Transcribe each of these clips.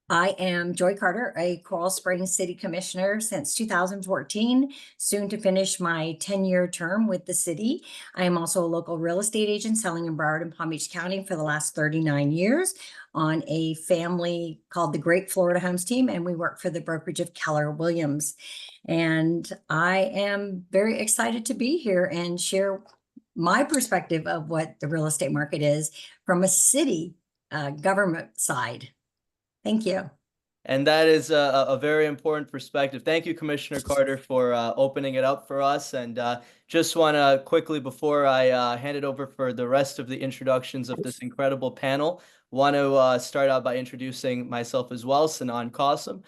I am Joy Carter, a Coral Springs City Commissioner since 2014, soon to finish my 10-year term with the city. I am also a local real estate agent selling in Broward and Palm Beach County for the last 39 years on a family called the Great Florida Homes Team, and we work for the brokerage of Keller Williams. And I am very excited to be here and share my perspective of what the real estate market is from a city government side. Thank you. And that is a very important perspective. Thank you, Commissioner Carter, for opening it up for us. And just want to quickly, before I hand it over for the rest of the introductions of this incredible panel, want to start out by introducing myself as well, Sinan Qasim,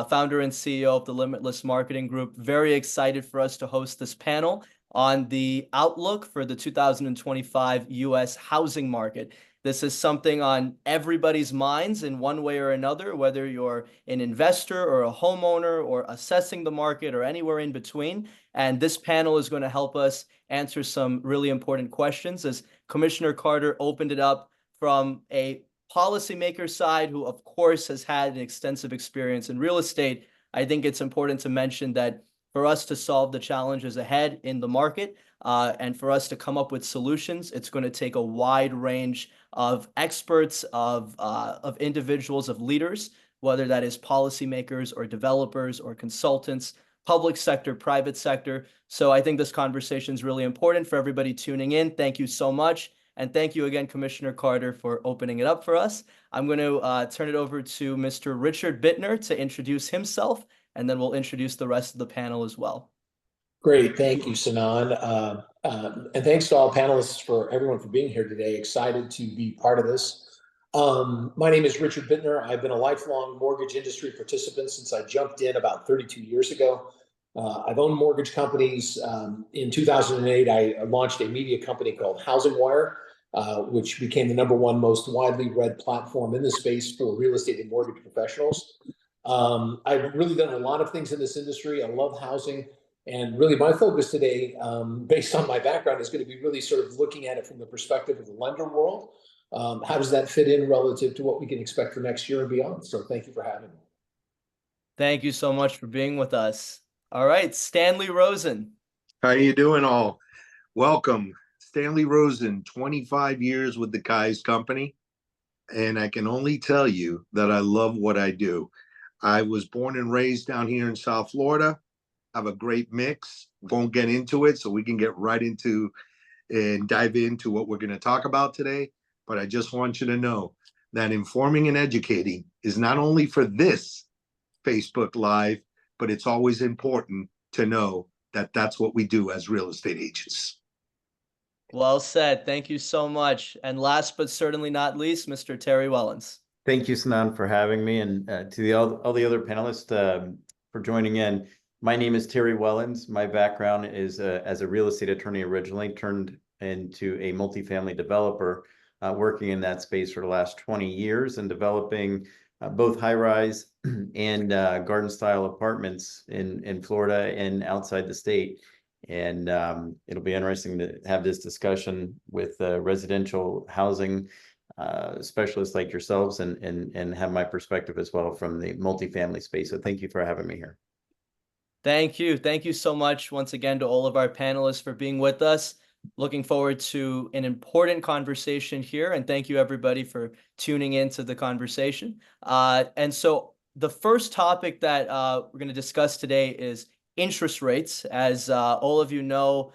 founder and CEO of the Limitless Marketing Group. Very excited for us to host this panel on the outlook for the 2025 U.S. housing market. This is something on everybody's minds in one way or another, whether you're an investor or a homeowner or assessing the market or anywhere in between. And this panel is going to help us answer some really important questions, as Commissioner Carter opened it up from a policymaker side who, of course, has had an extensive experience in real estate. I think it's important to mention that for us to solve the challenges ahead in the market, and for us to come up with solutions, it's going to take a wide range of experts, of individuals, of leaders, whether that is policymakers or developers or consultants, public sector, private sector. So I think this conversation is really important for everybody tuning in. Thank you so much. And thank you again, Commissioner Carter, for opening it up for us. I'm going to turn it over to Mr. Richard Bitner to introduce himself, and then we'll introduce the rest of the panel as well. Great. Thank you, Sinan. And thanks to all panelists, for everyone for being here today. Excited to be part of this. My name is Richard Bitner. I've been a lifelong mortgage industry participant since I jumped in about 32 years ago. I've owned mortgage companies. In 2008, I launched a media company called Housing Wire, which became the #1 most widely read platform in the space for real estate and mortgage professionals. I've really done a lot of things in this industry. I love housing. And really my focus today, based on my background, is going to be really sort of looking at it from the perspective of the lender world. How does that fit in relative to what we can expect for next year and beyond? So thank you for having me. Thank you so much for being with us. All right, Stanley Rosen. How you doing all? Welcome. Stanley Rosen, 25 years with the Kai's company. And I can only tell you that I love what I do. I was born and raised down here in South Florida. Have a great mix. Won't get into it, so we can get right into and dive into what we're going to talk about today. But I just want you to know that informing and educating is not only for this Facebook Live, but it's always important to know that that's what we do as real estate agents. Well said. Thank you so much. And last but certainly not least, Mr. Terry Wellons. Thank you, Sinan, for having me, and to all the other panelists for joining in. My name is Terry Wellons. My background is as a real estate attorney, originally turned into a multifamily developer, working in that space for the last 20 years and developing both high-rise and garden-style apartments in Florida and outside the state. And it'll be interesting to have this discussion with residential housing specialists like yourselves, and have my perspective as well from the multifamily space. So thank you for having me here. Thank you. Thank you so much once again to all of our panelists for being with us. Looking forward to an important conversation here, and thank you everybody for tuning into the conversation. And so the first topic that we're going to discuss today is interest rates. As all of you know,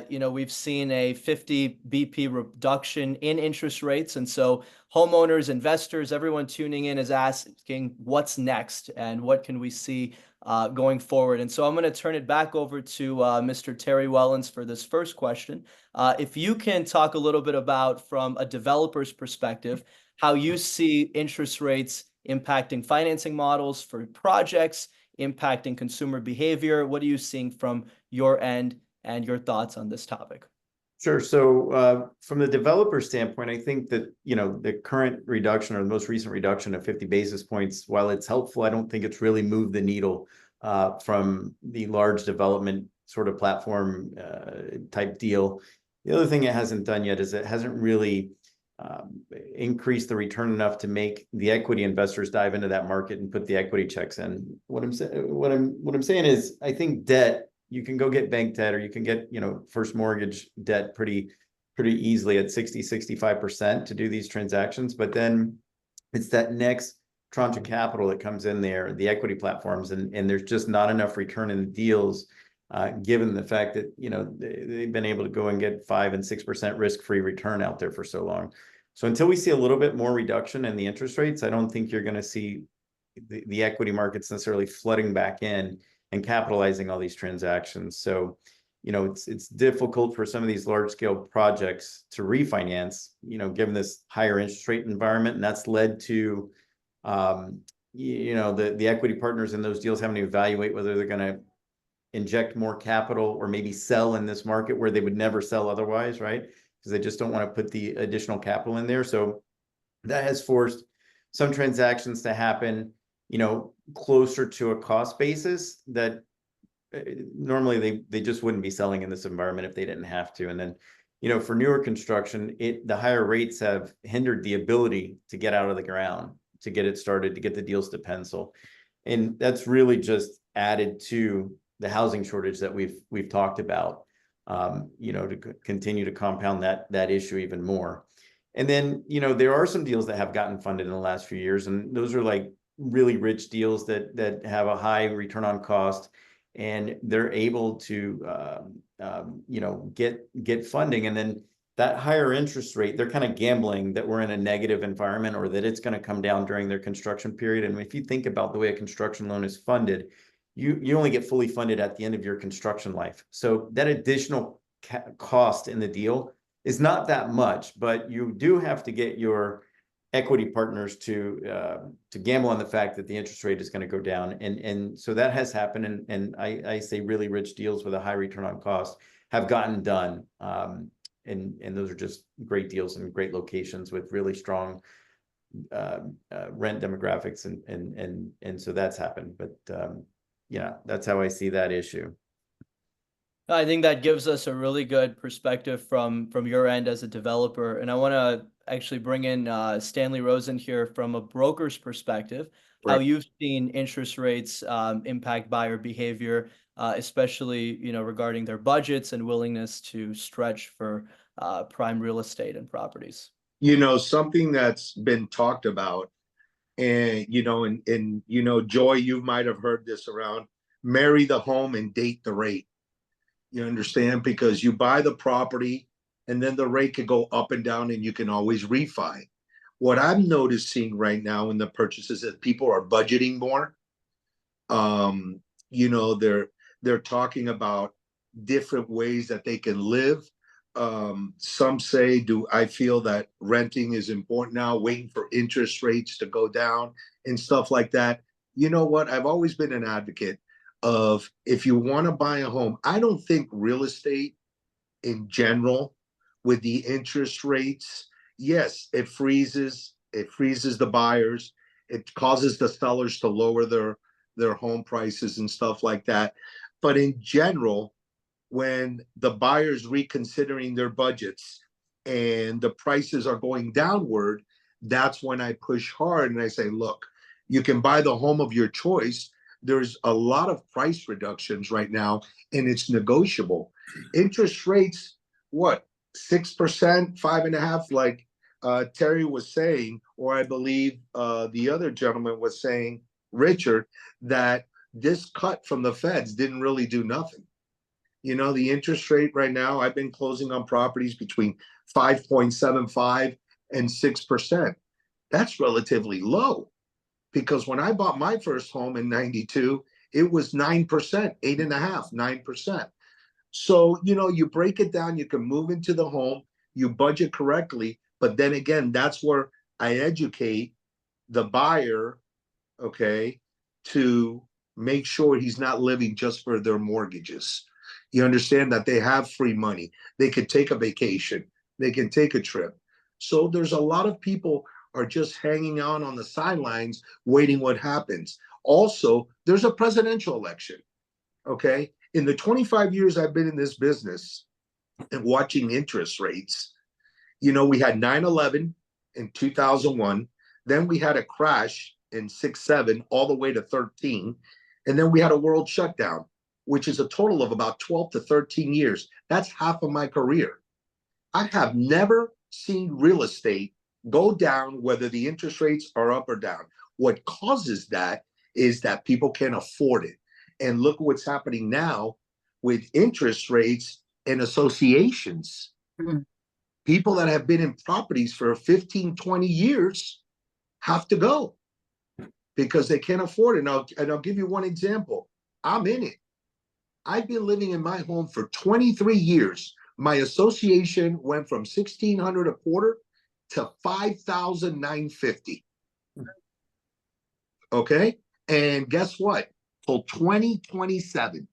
we've seen a 50 BP reduction in interest rates. And so homeowners, investors, everyone tuning in is asking what's next and what can we see going forward. And so I'm going to turn it back over to Mr. Terry Wellons for this first question. If you can talk a little bit about, from a developer's perspective, how you see interest rates impacting financing models for projects, impacting consumer behavior. What are you seeing from your end, and your thoughts on this topic? Sure. So from the developer standpoint, I think that, the current reduction, or the most recent reduction of 50 basis points, while it's helpful, I don't think it's really moved the needle from the large development sort of platform type deal. The other thing it hasn't done yet is it hasn't really increase the return enough to make the equity investors dive into that market and put the equity checks in. What I'm saying is, I think debt, you can go get bank debt, or you can get, first mortgage debt pretty easily at 60-65% to do these transactions. But then it's that next tranche of capital that comes in there, the equity platforms, and there's just not enough return in the deals, given the fact that, they've been able to go and get 5% and 6% risk-free return out there for so long. So until we see a little bit more reduction in the interest rates, I don't think you're going to see the equity markets necessarily flooding back in and capitalizing all these transactions. So, it's difficult for some of these large scale projects to refinance, given this higher interest rate environment. And that's led to, the equity partners in those deals having to evaluate whether they're going to inject more capital or maybe sell in this market where they would never sell otherwise, right? Because they just don't want to put the additional capital in there. So that has forced some transactions to happen, closer to a cost basis that normally they just wouldn't be selling in this environment if they didn't have to. And then, for newer construction, the higher rates have hindered the ability to get out of the ground, to get it started, to get the deals to pencil. And that's really just added to the housing shortage that we've talked about, to continue to compound that issue even more. And then, there are some deals that have gotten funded in the last few years, and those are like really rich deals that have a high return on cost, and they're able to, get funding. And then that higher interest rate, they're kind of gambling that we're in a negative environment, or that it's going to come down during their construction period. And if you think about the way a construction loan is funded, you only get fully funded at the end of your construction life. So that additional cost in the deal is not that much, but you do have to get your equity partners to gamble on the fact that the interest rate is going to go down. And so that has happened. And I say really rich deals with a high return on cost have gotten done. And those are just great deals in great locations with really strong rent demographics. And so that's happened. But that's how I see that issue. I think that gives us a really good perspective from your end as a developer. And I want to actually bring in Stanley Rosen here from a broker's perspective, Right. how you've seen interest rates impact buyer behavior, especially, regarding their budgets and willingness to stretch for prime real estate and properties. Something that's been talked about, and Joy, you might have heard this around: marry the home and date the rate. You understand? Because you buy the property and then the rate could go up and down, and you can always refi. What I'm noticing right now in the purchases is that people are budgeting more. They're talking about different ways that they can live. Some say, I feel that renting is important now, waiting for interest rates to go down and stuff like that. You know what? I've always been an advocate of, if you want to buy a home, I don't think real estate in general, with the interest rates, yes, it freezes the buyers. It causes the sellers to lower their home prices and stuff like that. But in general, when the buyers reconsidering their budgets and the prices are going downward, that's when I push hard and I say, look, you can buy the home of your choice. There's a lot of price reductions right now, and it's negotiable. Interest rates, what, 6%, 5.5%, like Terry was saying, or I believe the other gentleman was saying, Richard, that this cut from the feds didn't really do nothing. The interest rate right now, I've been closing on properties between 5.75 and 6%. That's relatively low, because when I bought my first home in 92, it was 9%, 8.5%, 9%. So, you break it down, you can move into the home, you budget correctly. But then again, that's where I educate the buyer, okay, to make sure he's not living just for their mortgages. You understand that they have free money. They could take a vacation. They can take a trip. So there's a lot of people are just hanging on the sidelines, waiting what happens. Also, there's a presidential election, okay? In the 25 years I've been in this business and watching interest rates, You know, we had 9/11 in 2001. Then we had a crash in 6/7 all the way to 13. And then we had a world shutdown, which is a total of about 12 to 13 years. That's half of my career. I have never seen real estate go down, whether the interest rates are up or down. What causes that is that people can't afford it. And look what's happening now with interest rates and associations. Mhm. People that have been in properties for 15, 20 years have to go because they can't afford it. And I'll give you one example. I'm in it. I've been living in my home for 23 years. My association went from $1,600 a quarter to $5,950. Okay. And guess what? Till 2027.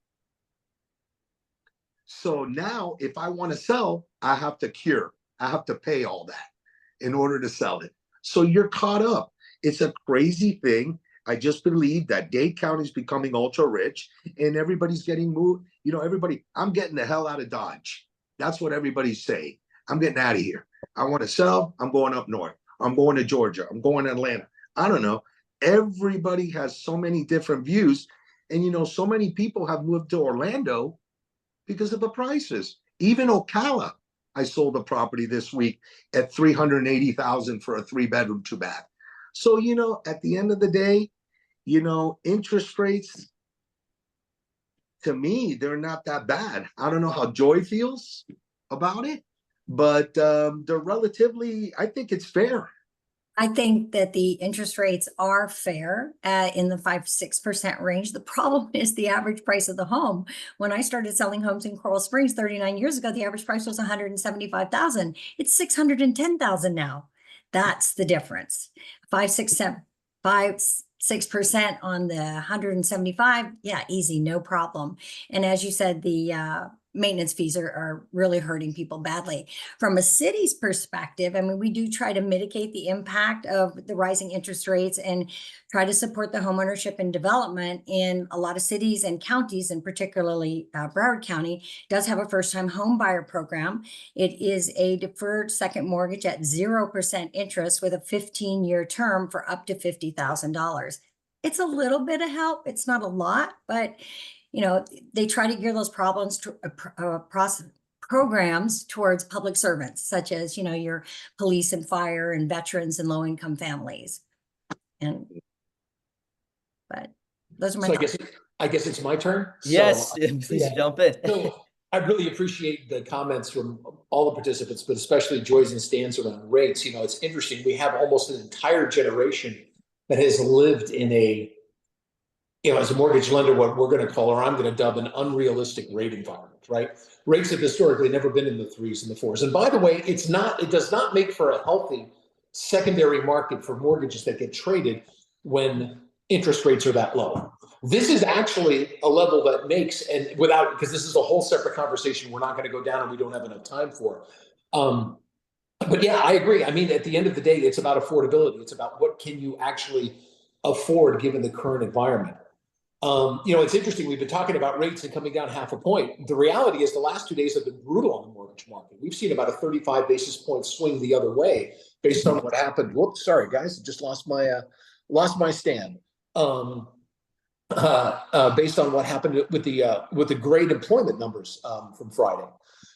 So now if I want to sell, I have to cure. I have to pay all that in order to sell it. So you're caught up. It's a crazy thing. I just believe that Dade County is becoming ultra rich and everybody's getting moved. You know, I'm getting the hell out of Dodge. That's what everybody's saying. I'm getting out of here. I want to sell. I'm going up north. I'm going to Georgia. I'm going to Atlanta. I don't know. Everybody has so many different views. And, you know, so many people have moved to Orlando because of the prices. Even Ocala, I sold a property this week at $380,000 for a 3-bedroom, 2-bath. So, you know, at the end of the day, you know, interest rates, to me, they're not that bad. I don't know how Joy feels about it, but they're relatively, I think it's fair. I think that the interest rates are fair in the 5-6% range. The problem is the average price of the home. When I started selling homes in Coral Springs 39 years ago, the average price was $175,000. It's $610,000 now. That's the difference. 5-6% on the 175. Yeah, easy, no problem. And as you said, the maintenance fees are really hurting people badly. From a city's perspective, I mean, we do try to mitigate the impact of the rising interest rates and try to support the homeownership and development in a lot of cities and counties, and particularly Broward County does have a first-time home buyer program. It is a deferred second mortgage at 0% interest with a 15-year term for up to $50,000. It's a little bit of help. It's not a lot, but you know, they try to gear those programs towards public servants, such as, you know, your police and fire and veterans and low-income families. But those are my thoughts. I guess it's my turn. Yes, So, please jump in. So I really appreciate the comments from all the participants, but especially Joy's and Stan's around rates. You know, it's interesting. We have almost an entire generation that has lived in a, you know, as a mortgage lender, what we're going to call, or I'm going to dub, an unrealistic rate environment, right? Rates have historically never been in the 3s and the 4s. And by the way, it does not make for a healthy secondary market for mortgages that get traded when interest rates are that low. This is actually a level that makes, and without, because this is a whole separate conversation we're not going to go down and we don't have enough time for. But yeah, I agree. I mean, at the end of the day, it's about affordability. It's about what can you actually afford given the current environment. You know, it's interesting. We've been talking about rates and coming down 0.5 point. The reality is the last 2 days have been brutal on the mortgage market. We've seen about a 35 basis point swing the other way based on what happened. Whoops, sorry guys, I just lost my stand. Based on what happened with the great employment numbers from Friday.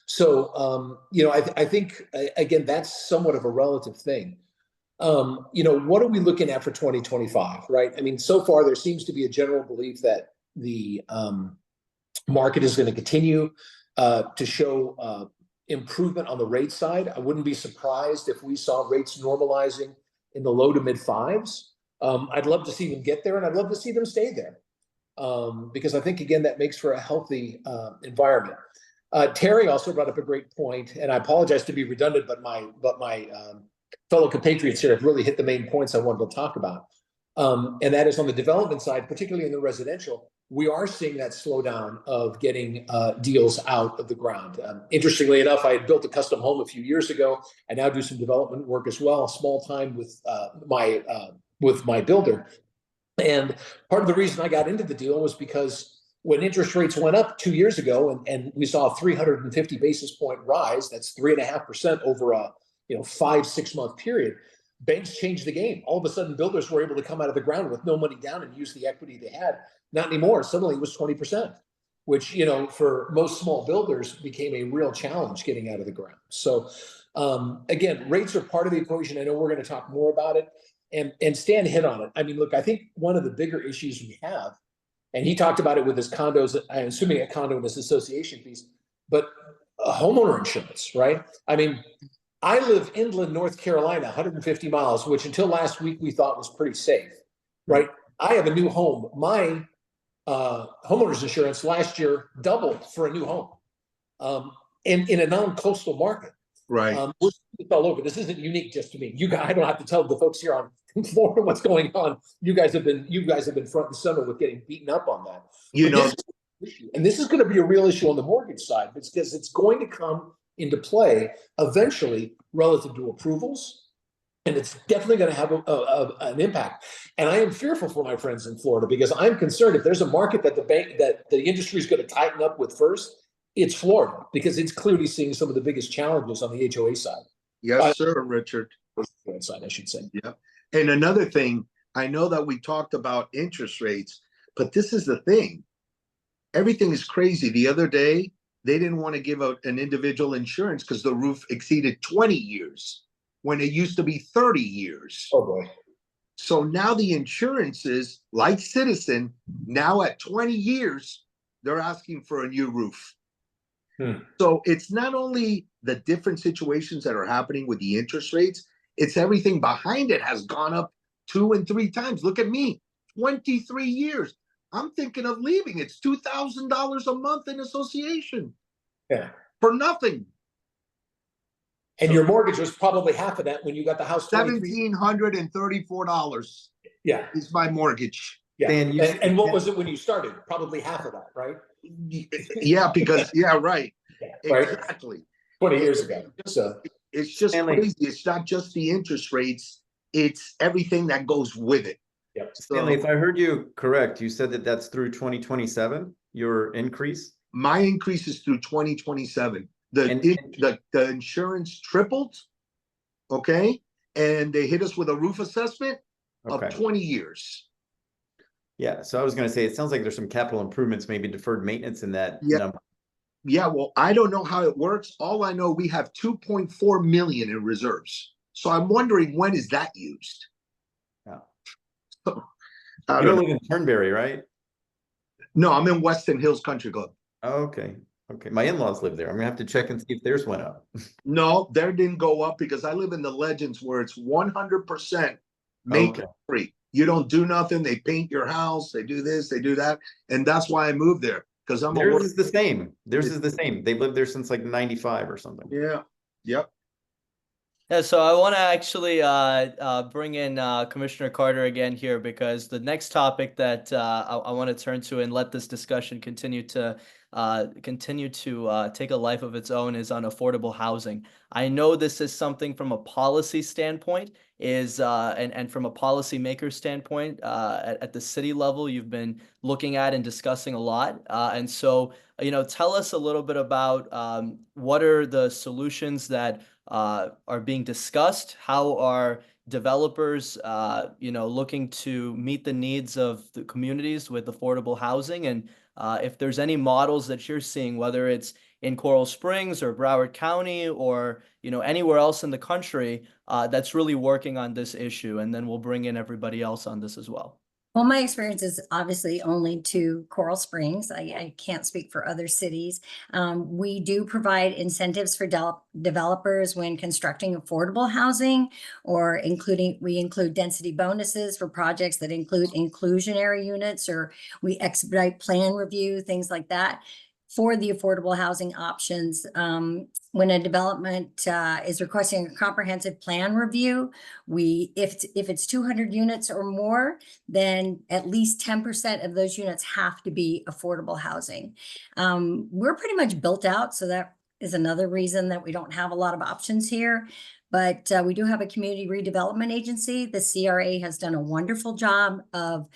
So you know, I think again that's somewhat of a relative thing. You know, what are we looking at for 2025, right? I mean, so far there seems to be a general belief that the market is going to continue to show improvement on the rate side. I wouldn't be surprised if we saw rates normalizing in the low to mid 5s. I'd love to see them get there, and I'd love to see them stay there because I think, again, that makes for a healthy environment. Terry also brought up a great point, and I apologize to be redundant, but my fellow compatriots here have really hit the main points I wanted to talk about. And that is on the development side, particularly in the residential, we are seeing that slowdown of getting deals out of the ground. Interestingly enough, I had built a custom home a few years ago. I now do some development work as well, small time with my builder. And part of the reason I got into the deal was because when interest rates went up 2 years ago and we saw a 350 basis point rise, that's 3.5% over a 5-6 month period, banks changed the game. All of a sudden, builders were able to come out of the ground with no money down and use the equity they had. Not anymore. Suddenly it was 20%, which, for most small builders became a real challenge getting out of the ground. So again, rates are part of the equation. I know we're going to talk more about it. And Stan hit on it. I mean, look, I think one of the bigger issues we have, and he talked about it with his condos, I'm assuming a condo and his association fees, but homeowner insurance, right? I mean, I live inland North Carolina, 150 miles, which until last week we thought was pretty safe, right? I have a new home. My homeowners insurance last year doubled for a new home in a non-coastal market. Right. We're all over. This isn't unique just to me. I don't have to tell the folks here on Florida what's going on. You guys have been front and center with getting beaten up on that. And this is going to be a real issue on the mortgage side, because it's going to come into play eventually relative to approvals, and it's definitely going to have an impact. And I am fearful for my friends in Florida, because I'm concerned if there's a market that the industry is going to tighten up with first, it's Florida, because it's clearly seeing some of the biggest challenges on the HOA side. Yes, sir, Richard. Side, I should say. Yeah. And another thing, I know that we talked about interest rates, but this is the thing. Everything is crazy. The other day, they didn't want to give out an individual insurance because the roof exceeded 20 years when it used to be 30 years. Oh boy. So now the insurances, like Citizen, now at 20 years, they're asking for a new roof. So it's not only the different situations that are happening with the interest rates, it's everything behind it has gone up 2 and 3 times. Look at me, 23 years. I'm thinking of leaving. It's $2,000 a month in association. Yeah. For nothing. And your mortgage was probably half of that when you got the house. $1,734. Yeah. Is my mortgage. Yeah. Dan, and what was it when you started? Probably half of that, right? Yeah, because right. Yeah, right. Exactly. 20 years ago. So it's just Stanley. crazy. It's not just the interest rates, it's everything that goes with it. yep. Stanley, if I heard you correct, you said that that's through 2027, your increase? My increase is through 2027. The insurance tripled, okay? And they hit us with a roof assessment of 20 years. Yeah, so I was going to say, it sounds like there's some capital improvements, maybe deferred maintenance in that number. Yeah, well, I don't know how it works. All I know, we have 2.4 million in reserves. So I'm wondering, when is that used? Yeah. So, You don't live in Turnberry, right? No, I'm in Weston Hills Country Club. Oh, okay. Okay. My in-laws live there. I'm gonna have to check and see if theirs went up. No, there didn't go up because I live in the Legends where it's 100% maintenance free. You don't do nothing. They paint your house. They do this, they do that. And that's why I moved there. Because Theirs is the same. Theirs is the same. They've lived there since like 95 or something. Yeah. Yep. Yeah, so I want to actually bring in Commissioner Carter again here, because the next topic that I want to turn to and let this discussion continue to take a life of its own is on affordable housing. I know this is something from a policy standpoint and from a policymaker standpoint at the city level you've been looking at and discussing a lot. And so, tell us a little bit about what are the solutions that are being discussed? How are developers, looking to meet the needs of the communities with affordable housing? And if there's any models that you're seeing, whether it's in Coral Springs or Broward County or, anywhere else in the country that's really working on this issue. And then we'll bring in everybody else on this as well. Well, my experience is obviously only to Coral Springs. I can't speak for other cities. We do provide incentives for developers when constructing affordable housing, or we include density bonuses for projects that include inclusionary units, or we expedite plan review, things like that. For the affordable housing options, when a development is requesting a comprehensive plan review, if it's 200 units or more, then at least 10% of those units have to be affordable housing. We're pretty much built out, so that is another reason that we don't have a lot of options here. But we do have a community redevelopment agency. The CRA has done a wonderful job of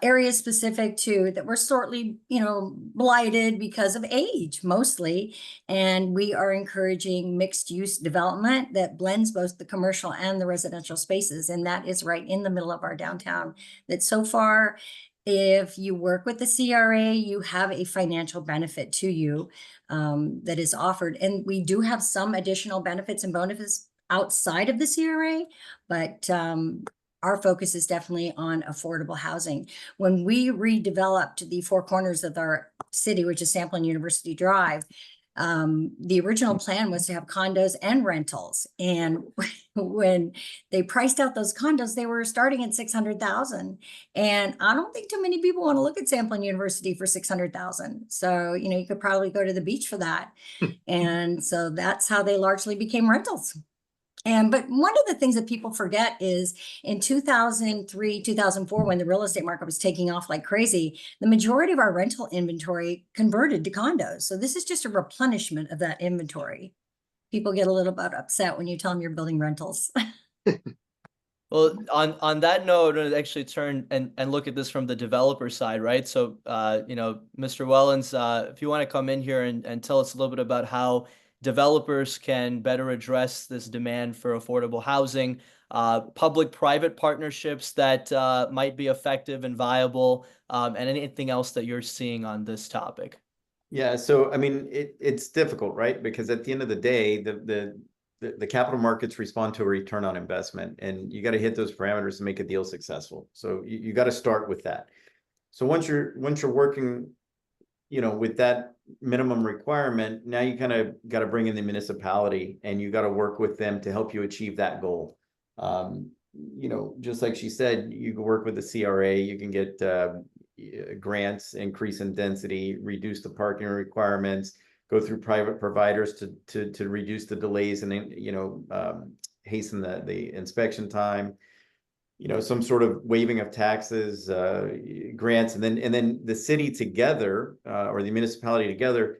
areas specific to that were sorely, blighted because of age mostly. And we are encouraging mixed use development that blends both the commercial and the residential spaces. And that is right in the middle of our downtown. That so far, if you work with the CRA, you have a financial benefit to you that is offered. And we do have some additional benefits and bonuses outside of the CRA, but our focus is definitely on affordable housing. When we redeveloped the four corners of our city, which is Sample and University Drive, the original plan was to have condos and rentals. And when they priced out those condos, they were starting at 600,000. And I don't think too many people want to look at Sample and University for 600,000. So, you could probably go to the beach for that. And so that's how they largely became rentals. But one of the things that people forget is in 2003, 2004, when the real estate market was taking off like crazy, the majority of our rental inventory converted to condos. So this is just a replenishment of that inventory. People get a little bit upset when you tell them you're building rentals. Well, on that note, I'd actually turn and look at this from the developer side, right? So, Mr. Wellons, if you want to come in here and tell us a little bit about how developers can better address this demand for affordable housing, public-private partnerships that might be effective and viable, and anything else that you're seeing on this topic. Yeah, so I mean, it's difficult, right? Because at the end of the day, the capital markets respond to a return on investment, and you got to hit those parameters to make a deal successful. So you got to start with that. So once you're working, with that minimum requirement, now you kind of got to bring in the municipality, and you got to work with them to help you achieve that goal. Just like she said, you can work with the CRA, you can get grants, increase in density, reduce the parking requirements, go through private providers to reduce the delays and hasten the inspection time. Some sort of waiving of taxes, grants, and then the city together or the municipality together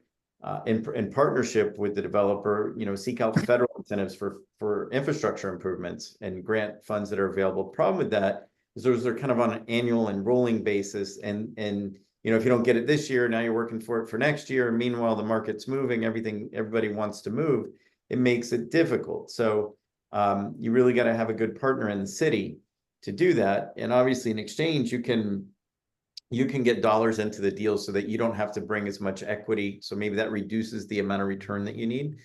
in partnership with the developer, seek out federal incentives for infrastructure improvements and grant funds that are available. Problem with that is those are kind of on an annual and rolling basis, and if you don't get it this year, now you're working for it for next year. Meanwhile, the market's moving, everybody wants to move. It makes it difficult. So you really got to have a good partner in the city to do that. And obviously in exchange, you can get dollars into the deal so that you don't have to bring as much equity. So maybe that reduces the amount of return that you need.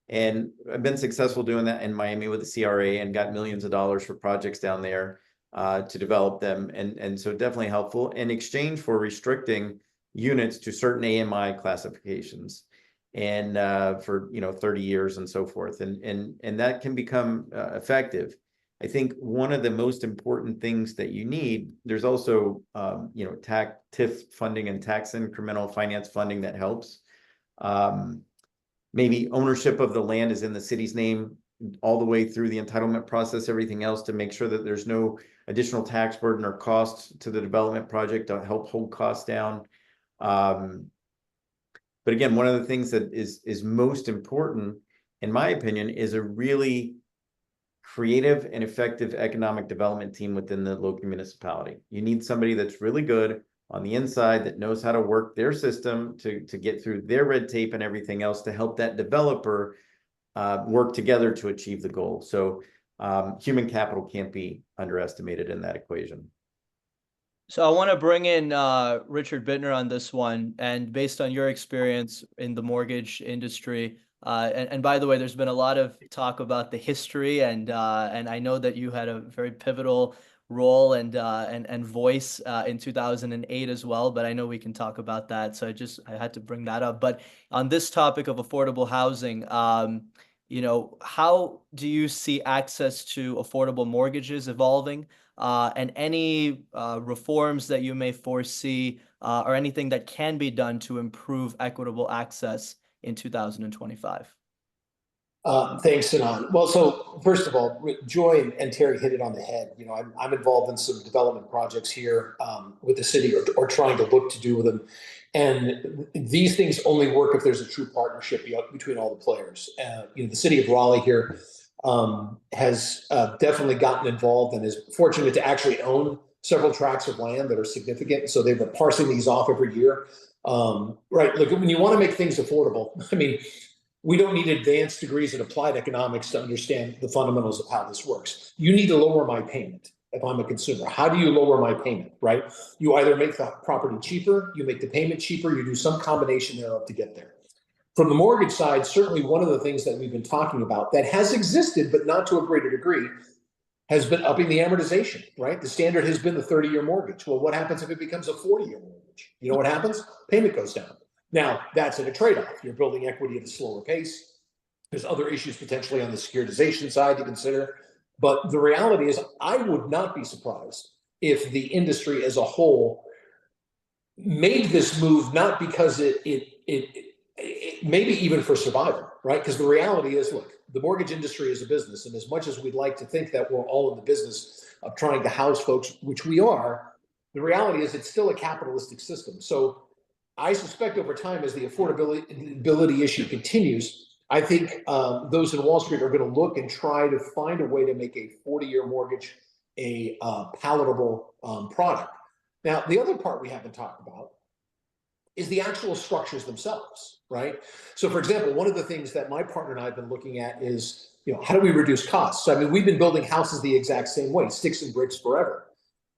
And I've been successful doing that in Miami with the CRA and got millions of dollars for projects down there to develop them. And so definitely helpful in exchange for restricting units to certain AMI classifications and for 30 years and so forth. And that can become effective. I think one of the most important things that you need, there's also, TIF funding and tax incremental finance funding that helps. Maybe ownership of the land is in the city's name all the way through the entitlement process, everything else, to make sure that there's no additional tax burden or cost to the development project to help hold costs down. But again, one of the things that is most important, in my opinion, is a really creative and effective economic development team within the local municipality. You need somebody that's really good on the inside, that knows how to work their system to get through their red tape and everything else to help that developer work together to achieve the goal. So human capital can't be underestimated in that equation. So I want to bring in Richard Bitner on this one, and based on your experience in the mortgage industry, and by the way, there's been a lot of talk about the history, and I know that you had a very pivotal role and voice in 2008 as well, but I know we can talk about that. So I had to bring that up. But on this topic of affordable housing, how do you see access to affordable mortgages evolving, and any reforms that you may foresee, or anything that can be done to improve equitable access in 2025? Thanks, Sinan. Well, so first of all, Joy and Terry hit it on the head. I'm involved in some development projects here with the city, or trying to look to do with them. And these things only work if there's a true partnership between all the players. The city of Raleigh here has definitely gotten involved and is fortunate to actually own several tracts of land that are significant. So they've been parsing these off every year. Right. Look, when you want to make things affordable, I mean, we don't need advanced degrees in applied economics to understand the fundamentals of how this works. You need to lower my payment if I'm a consumer. How do you lower my payment, right? You either make the property cheaper, you make the payment cheaper, you do some combination thereof to get there. From the mortgage side, certainly one of the things that we've been talking about that has existed, but not to a greater degree, has been upping the amortization, right? The standard has been the 30-year mortgage. Well, what happens if it becomes a 40-year mortgage? You know what happens? Payment goes down. Now, that's at a trade-off. You're building equity at a slower pace. There's other issues potentially on the securitization side to consider. But the reality is, I would not be surprised if the industry as a whole made this move, not because it maybe even for survival, right? Because the reality is, look, the mortgage industry is a business. And as much as we'd like to think that we're all in the business of trying to house folks, which we are, the reality is it's still a capitalistic system. So I suspect over time, as the affordability issue continues, I think those in Wall Street are going to look and try to find a way to make a 40-year mortgage a palatable product. Now, the other part we haven't talked about is the actual structures themselves, right? So, for example, one of the things that my partner and I have been looking at is, how do we reduce costs? So, I mean, we've been building houses the exact same way, sticks and bricks forever.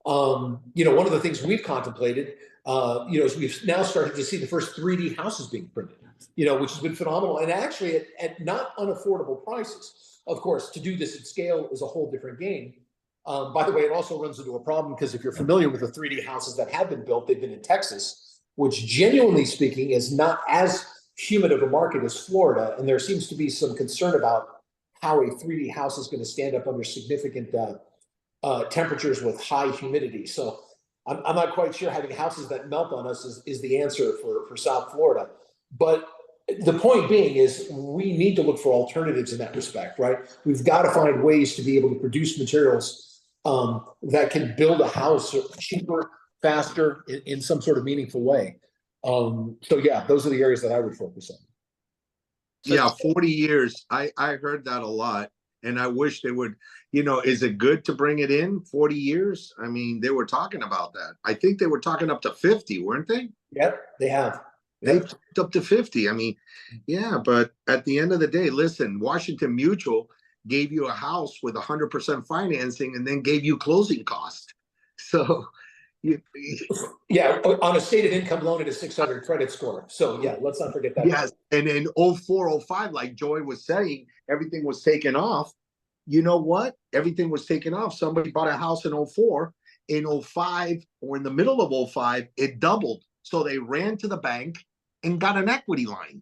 One of the things we've contemplated, is we've now started to see the first 3D houses being printed, which has been phenomenal, and actually at not unaffordable prices. Of course, to do this at scale is a whole different game. By the way, it also runs into a problem because if you're familiar with the 3D houses that have been built, they've been in Texas, which genuinely speaking is not as humid of a market as Florida. And there seems to be some concern about how a 3D house is going to stand up under significant temperatures with high humidity. So I'm not quite sure having houses that melt on us is the answer for South Florida. But the point being is we need to look for alternatives in that respect, right? We've got to find ways to be able to produce materials that can build a house cheaper, faster, in some sort of meaningful way. So yeah, those are the areas that I would focus on. Yeah, 40 years. I heard that a lot. And I wish they would, is it good to bring it in 40 years? I mean, they were talking about that. I think they were talking up to 50, weren't they? Yep, they have. They talked up to 50. I mean, yeah, but at the end of the day, listen, Washington Mutual gave you a house with 100% financing and then gave you closing cost. So, yeah, on a stated income loan at a 600 credit score. So yeah, let's not forget that. Yes, and in 04, 05, like Joy was saying, everything was taken off. You know what? Everything was taken off. Somebody bought a house in 04. In 05 or in the middle of 05, it doubled. So they ran to the bank and got an equity line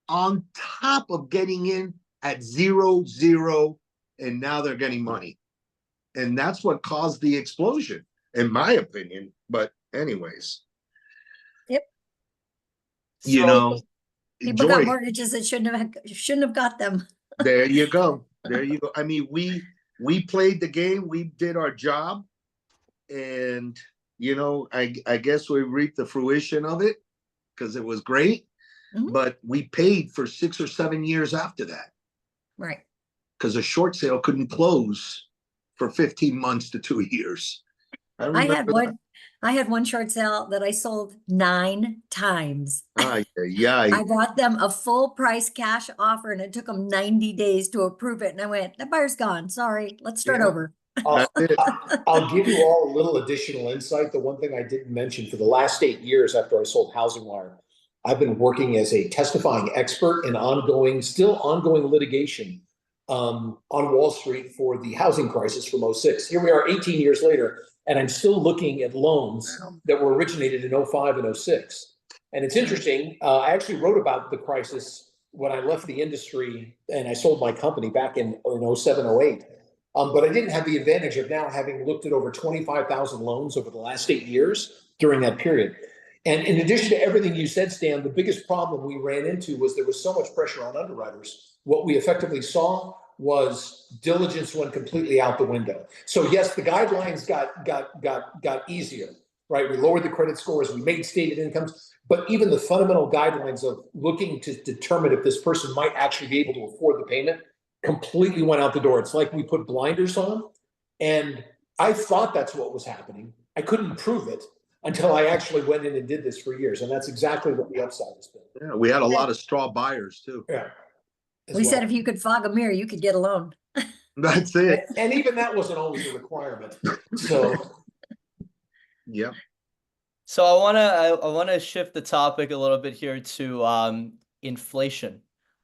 on top of getting in at 0, and now they're getting money. And that's what caused the explosion, in my opinion. But anyways. Yep. So, people got mortgages that shouldn't have got them. There you go. There you go. I mean, we played the game, we did our job, and I guess we reaped the fruition of it because it was great. Mm-hmm. But we paid for 6 or 7 years after that. Right. Because a short sale couldn't close for 15 months to 2 years. I had one short sale that I sold 9 times. Yeah. I got them a full price cash offer and it took them 90 days to approve it. And I went, that buyer's gone. Sorry, let's start over. I'll give you all a little additional insight. The one thing I didn't mention, for the last 8 years after I sold Housing Wire, I've been working as a testifying expert in still ongoing litigation on Wall Street for the housing crisis from 06. Here we are 18 years later, and I'm still looking at loans that were originated in 05 and 06. And it's interesting. I actually wrote about the crisis when I left the industry and I sold my company back in 07, 08. But I didn't have the advantage of now having looked at over 25,000 loans over the last 8 years during that period. And in addition to everything you said, Stan, the biggest problem we ran into was there was so much pressure on underwriters. What we effectively saw was diligence went completely out the window. So yes, the guidelines got easier, right? We lowered the credit scores, we made stated incomes, but even the fundamental guidelines of looking to determine if this person might actually be able to afford the payment completely went out the door. It's like we put blinders on, and I thought that's what was happening. I couldn't prove it until I actually went in and did this for years, and that's exactly what the upside has been. Yeah, we had a lot of straw buyers too. Yeah. as We said well. if you could fog a mirror, you could get a loan. That's it. And even that wasn't always a requirement. So Yeah. So I wanna shift the topic a little bit here to inflation.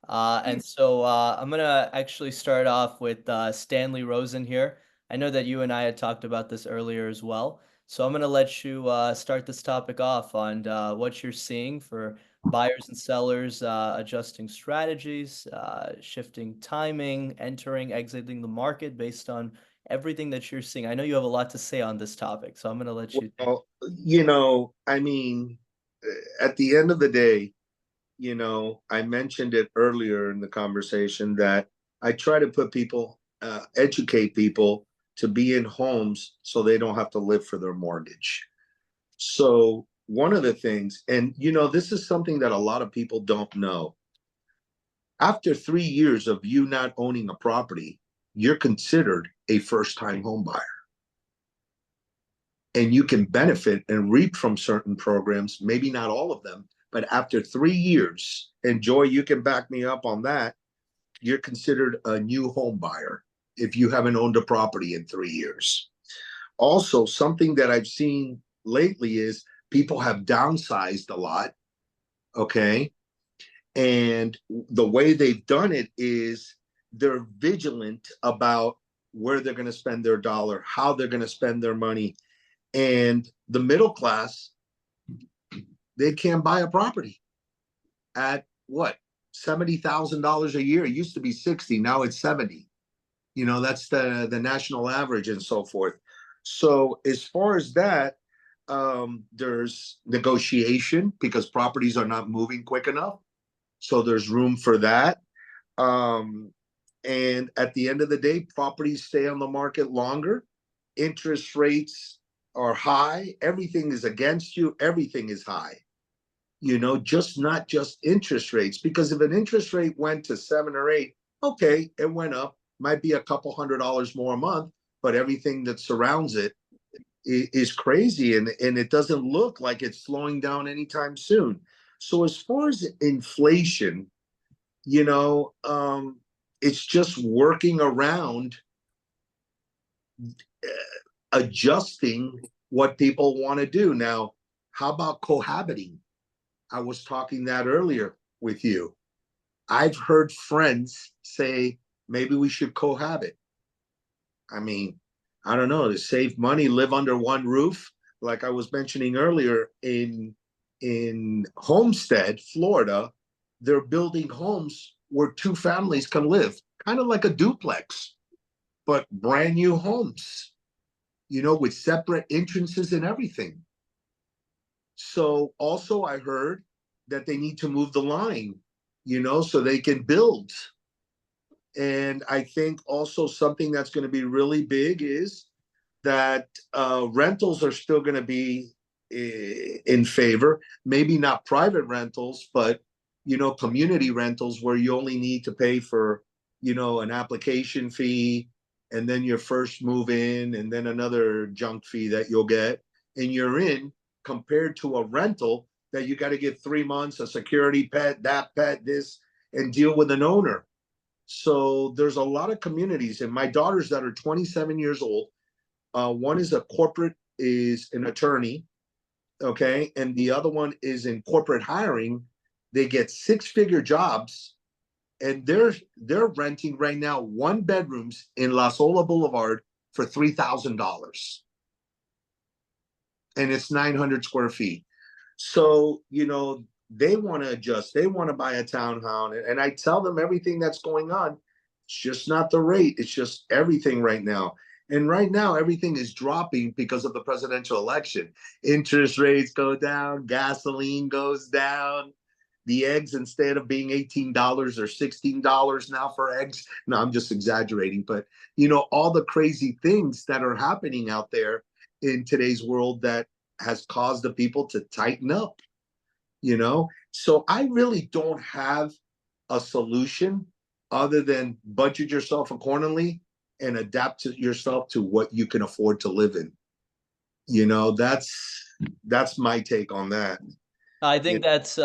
And so I'm gonna actually start off with Stanley Rosen here. I know that you and I had talked about this earlier as well. So I'm gonna let you start this topic off on what you're seeing for buyers and sellers adjusting strategies, shifting timing, entering, exiting the market based on everything that you're seeing. I know you have a lot to say on this topic, so I'm gonna let you. Well, I mean, at the end of the day, I mentioned it earlier in the conversation that I try to put people, educate people to be in homes so they don't have to live for their mortgage. So one of the things, and this is something that a lot of people don't know. After 3 years of you not owning a property, you're considered a first-time home buyer. And you can benefit and reap from certain programs, maybe not all of them, but after 3 years, and Joy, you can back me up on that, you're considered a new home buyer if you haven't owned a property in 3 years. Also, something that I've seen lately is people have downsized a lot, okay? And the way they've done it is they're vigilant about where they're going to spend their dollar, how they're going to spend their money. And the middle class, they can't buy a property at what, $70,000 a year. It used to be 60, now it's 70. That's the national average and so forth. So as far as that, there's negotiation because properties are not moving quick enough. So there's room for that. And at the end of the day, properties stay on the market longer. Interest rates are high. Everything is against you. Everything is high. Not just interest rates, because if an interest rate went to 7 or 8, okay, it went up, might be a couple $100 more a month, but everything that surrounds it is crazy, and it doesn't look like it's slowing down anytime soon. So as far as inflation, it's just working around adjusting what people want to do. Now, how about cohabiting? I was talking that earlier with you. I've heard friends say maybe we should cohabit. I mean, I don't know, to save money, live under one roof. Like I was mentioning earlier, in Homestead, Florida, they're building homes where 2 families can live, kind of like a duplex, but brand new homes, with separate entrances and everything. So also I heard that they need to move the line, so they can build. And I think also something that's going to be really big is that rentals are still going to be in favor. Maybe not private rentals, but, community rentals where you only need to pay for, an application fee and then your first move in and then another junk fee that you'll get. And you're in, compared to a rental that you got to give 3 months, a security pet, that pet, this, and deal with an owner. So there's a lot of communities, and my daughters that are 27 years old, one is is an attorney, okay, and the other one is in corporate hiring. They get 6-figure jobs, and they're renting right now 1 bedrooms in Las Ola Boulevard for $3,000, and it's 900 square feet. So they want to adjust. They want to buy a townhouse, and I tell them everything that's going on. It's just not the rate. It's just everything right now. And right now, everything is dropping because of the presidential election. Interest rates go down, gasoline goes down. The eggs, instead of being $18 or $16 now for eggs. No, I'm just exaggerating. But, all the crazy things that are happening out there in today's world that has caused the people to tighten up. So I really don't have a solution. other than budget yourself accordingly and adapt to yourself to what you can afford to live in. You know, that's my take on that. I think that's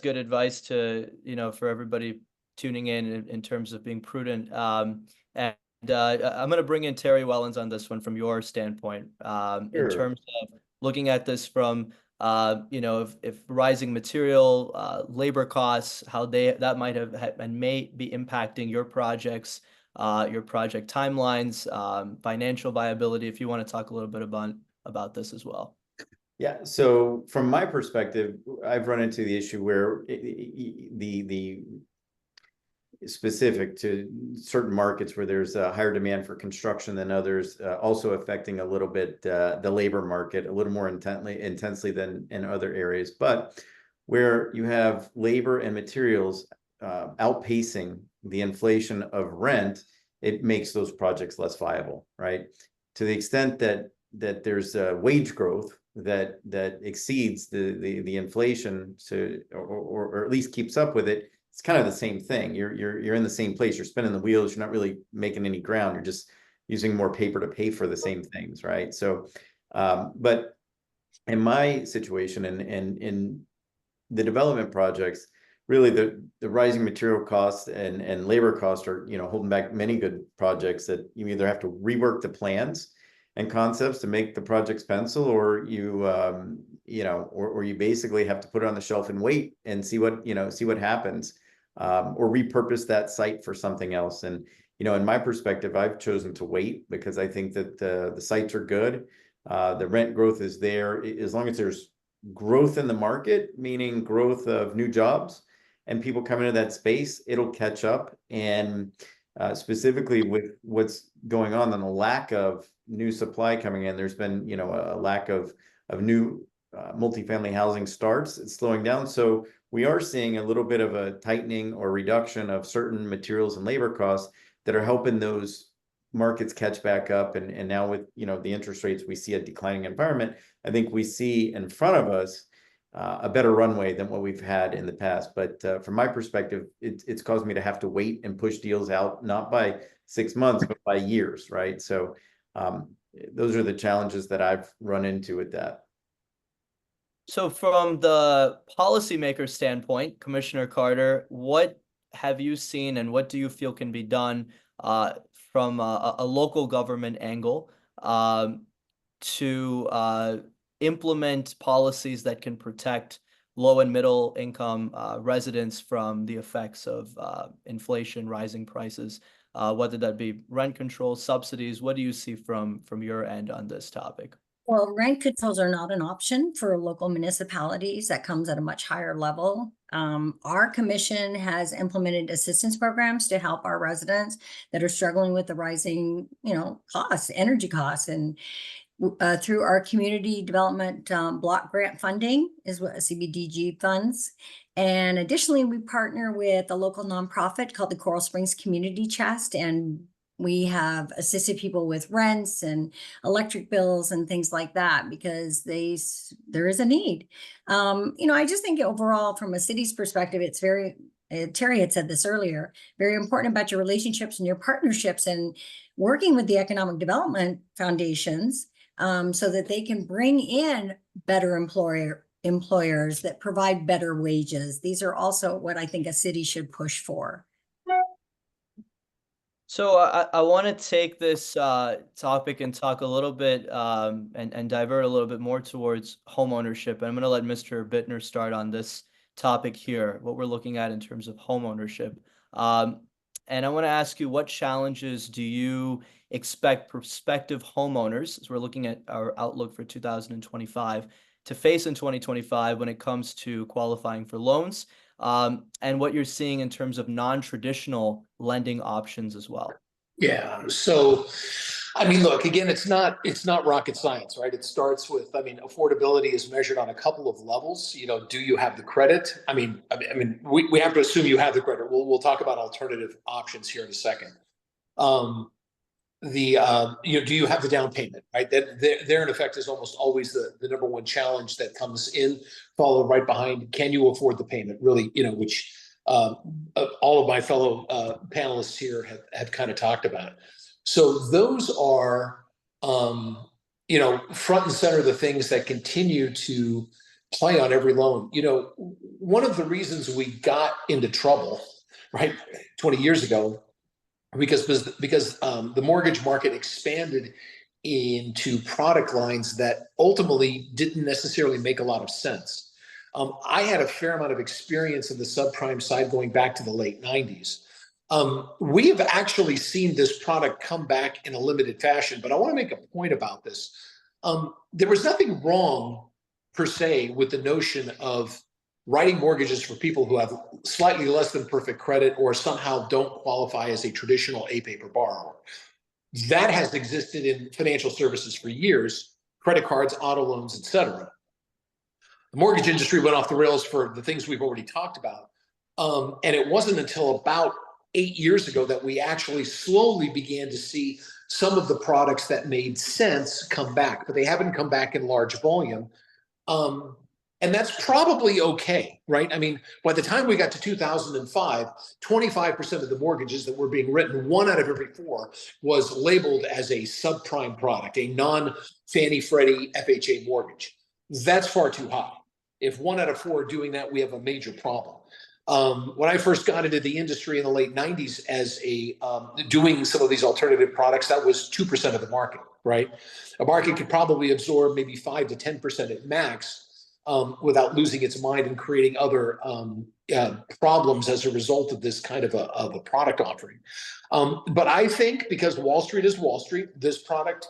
good advice to, for everybody tuning in terms of being prudent. And I'm going to bring in Terry Wellons on this one from your standpoint, in Sure. terms of looking at this from, if rising material, labor costs, how that might have and may be impacting your projects, your project timelines, financial viability. If you want to talk a little bit about this as well. Yeah, so from my perspective, I've run into the issue where the specific to certain markets where there's a higher demand for construction than others, also affecting a little bit the labor market a little more intensely than in other areas. But where you have labor and materials outpacing the inflation of rent, it makes those projects less viable, right? To the extent that there's wage growth that exceeds the inflation, or at least keeps up with it, it's kind of the same thing. You're in the same place. You're spinning the wheels. You're not really making any ground. You're just using more paper to pay for the same things, right? So, but in my situation and in the development projects, really the rising material costs and labor costs are holding back many good projects that you either have to rework the plans and concepts to make the projects pencil, or you basically have to put it on the shelf and wait and see what happens, or repurpose that site for something else. And in my perspective, I've chosen to wait because I think that the sites are good. The rent growth is there as long as there's growth in the market, meaning growth of new jobs and people coming into that space, it'll catch up. And specifically with what's going on and the lack of new supply coming in, there's been a lack of new multifamily housing starts. It's slowing down, so we are seeing a little bit of a tightening or reduction of certain materials and labor costs that are helping those markets catch back up. And now with the interest rates, we see a declining environment. I think we see in front of us a better runway than what we've had in the past. But from my perspective, it's caused me to have to wait and push deals out, not by 6 months, but by years, right? So those are the challenges that I've run into with that. So from the policymaker standpoint, Commissioner Carter, what have you seen and what do you feel can be done from a local government angle to implement policies that can protect low and middle income residents from the effects of inflation, rising prices, whether that be rent control, subsidies? What do you see from your end on this topic? Well, rent controls are not an option for local municipalities. That comes at a much higher level. Our commission has implemented assistance programs to help our residents that are struggling with the rising, costs, energy costs, and through our community development block grant funding is what CBDG funds. And additionally, we partner with a local nonprofit called the Coral Springs Community Chest, and we have assisted people with rents and electric bills and things like that because there is a need. I just think overall from a city's perspective, it's very, Terry had said this earlier, very important about your relationships and your partnerships and working with the economic development foundations so that they can bring in better employers that provide better wages. These are also what I think a city should push for. So I want to take this topic and talk a little bit and divert a little bit more towards homeownership. And I'm going to let Mr. Bitner start on this topic here, what we're looking at in terms of homeownership. And I want to ask you, what challenges do you expect prospective homeowners, as we're looking at our outlook for 2025, to face in 2025 when it comes to qualifying for loans? And what you're seeing in terms of non-traditional lending options as well. Yeah. So, look, again, it's not rocket science, right? It starts with, affordability is measured on a couple of levels. Do you have the credit? We have to assume you have the credit. We'll talk about alternative options here in a second. Do you have the down payment, right? That there in effect is almost always the number one challenge that comes in, followed right behind, can you afford the payment? Really, which all of my fellow panelists here have kind of talked about. So those are, front and center the things that continue to play on every loan. One of the reasons we got into trouble, right, 20 years ago, because the mortgage market expanded into product lines that ultimately didn't necessarily make a lot of sense. I had a fair amount of experience in the subprime side going back to the late 90s. We have actually seen this product come back in a limited fashion, but I want to make a point about this. There was nothing wrong per se with the notion of writing mortgages for people who have slightly less than perfect credit or somehow don't qualify as a traditional A-paper borrower. That has existed in financial services for years, credit cards, auto loans, et cetera. The mortgage industry went off the rails for the things we've already talked about. And it wasn't until about 8 years ago that we actually slowly began to see some of the products that made sense come back, but they haven't come back in large volume. And that's probably okay, right? I mean, by the time we got to 2005, 25% of the mortgages that were being written, 1 out of every 4, was labeled as a subprime product, a non-Fannie Freddie FHA mortgage. That's far too high. If 1 out of 4 are doing that, we have a major problem. When I first got into the industry in the late 90s as doing some of these alternative products, that was 2% of the market, right? A market could probably absorb maybe 5 to 10% at max without losing its mind and creating other problems as a result of this kind of a product offering. But I think because Wall Street is Wall Street, this product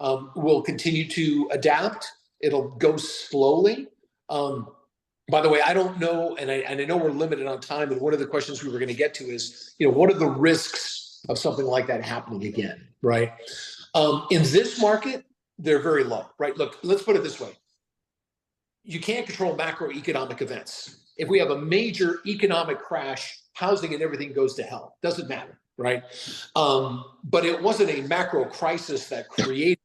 will continue to adapt. It'll go slowly. By the way, I don't know, and I know we're limited on time, and one of the questions we were going to get to is, what are the risks of something like that happening again, right? In this market, they're very low, right? Look, let's put it this way. You can't control macroeconomic events. If we have a major economic crash, housing and everything goes to hell. Doesn't matter, right? But it wasn't a macro crisis that created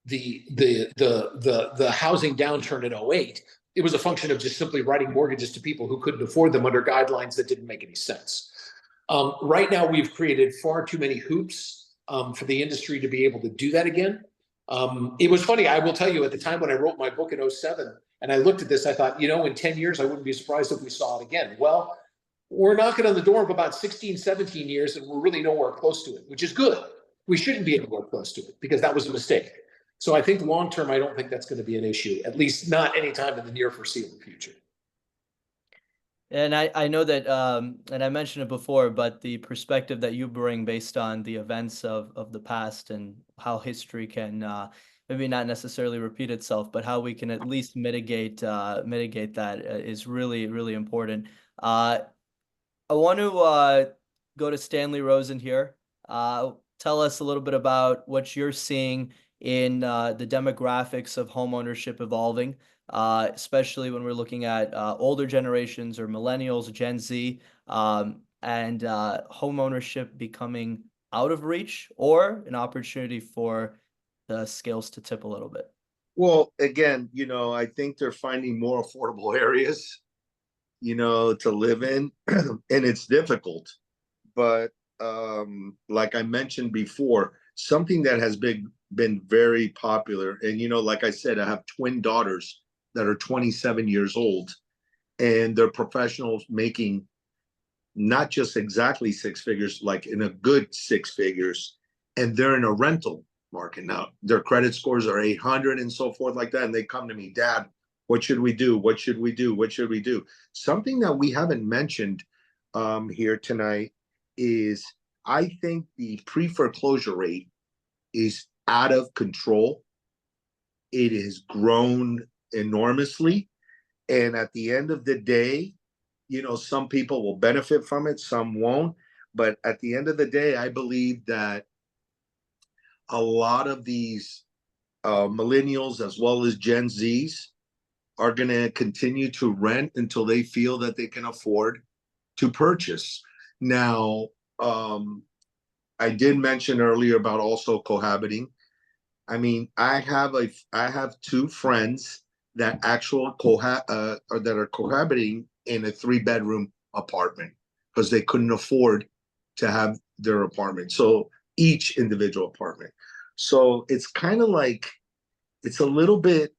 the housing downturn in 2008. It was a function of just simply writing mortgages to people who couldn't afford them under guidelines that didn't make any sense. Right now, we've created far too many hoops for the industry to be able to do that again. It was funny, I will tell you, at the time when I wrote my book in 2007, and I looked at this, I thought, in 10 years, I wouldn't be surprised if we saw it again. Well, we're knocking on the door of about 16, 17 years, and we're really nowhere close to it, which is good. We shouldn't be anywhere close to it because that was a mistake. So I think long-term, I don't think that's going to be an issue, at least not anytime in the near foreseeable future. And I know that, and I mentioned it before, but the perspective that you bring based on the events of the past and how history can maybe not necessarily repeat itself, but how we can at least mitigate that is really, really important. I want to go to Stanley Rosen here. Tell us a little bit about what you're seeing in the demographics of homeownership evolving, especially when we're looking at older generations or millennials, Gen Z, and homeownership becoming out of reach or an opportunity for the scales to tip a little bit. Well, again, I think they're finding more affordable areas, to live in, and it's difficult. But like I mentioned before, something that has been very popular, and like I said, I have twin daughters that are 27 years old, and they're professionals making not just exactly 6 figures, like in a good 6 figures, and they're in a rental market now. Their credit scores are 800 and so forth like that, and they come to me, Dad, what should we do? What should we do? What should we do? Something that we haven't mentioned here tonight is I think the pre-foreclosure rate is out of control. It has grown enormously. And at the end of the day, some people will benefit from it, some won't. But at the end of the day, I believe that a lot of these millennials as well as Gen Zs are going to continue to rent until they feel that they can afford to purchase. Now, I did mention earlier about also cohabiting. I mean, I have 2 friends that are cohabiting in a 3-bedroom apartment. because they couldn't afford to have their apartment. So each individual apartment. So it's kind of like, it's a little bit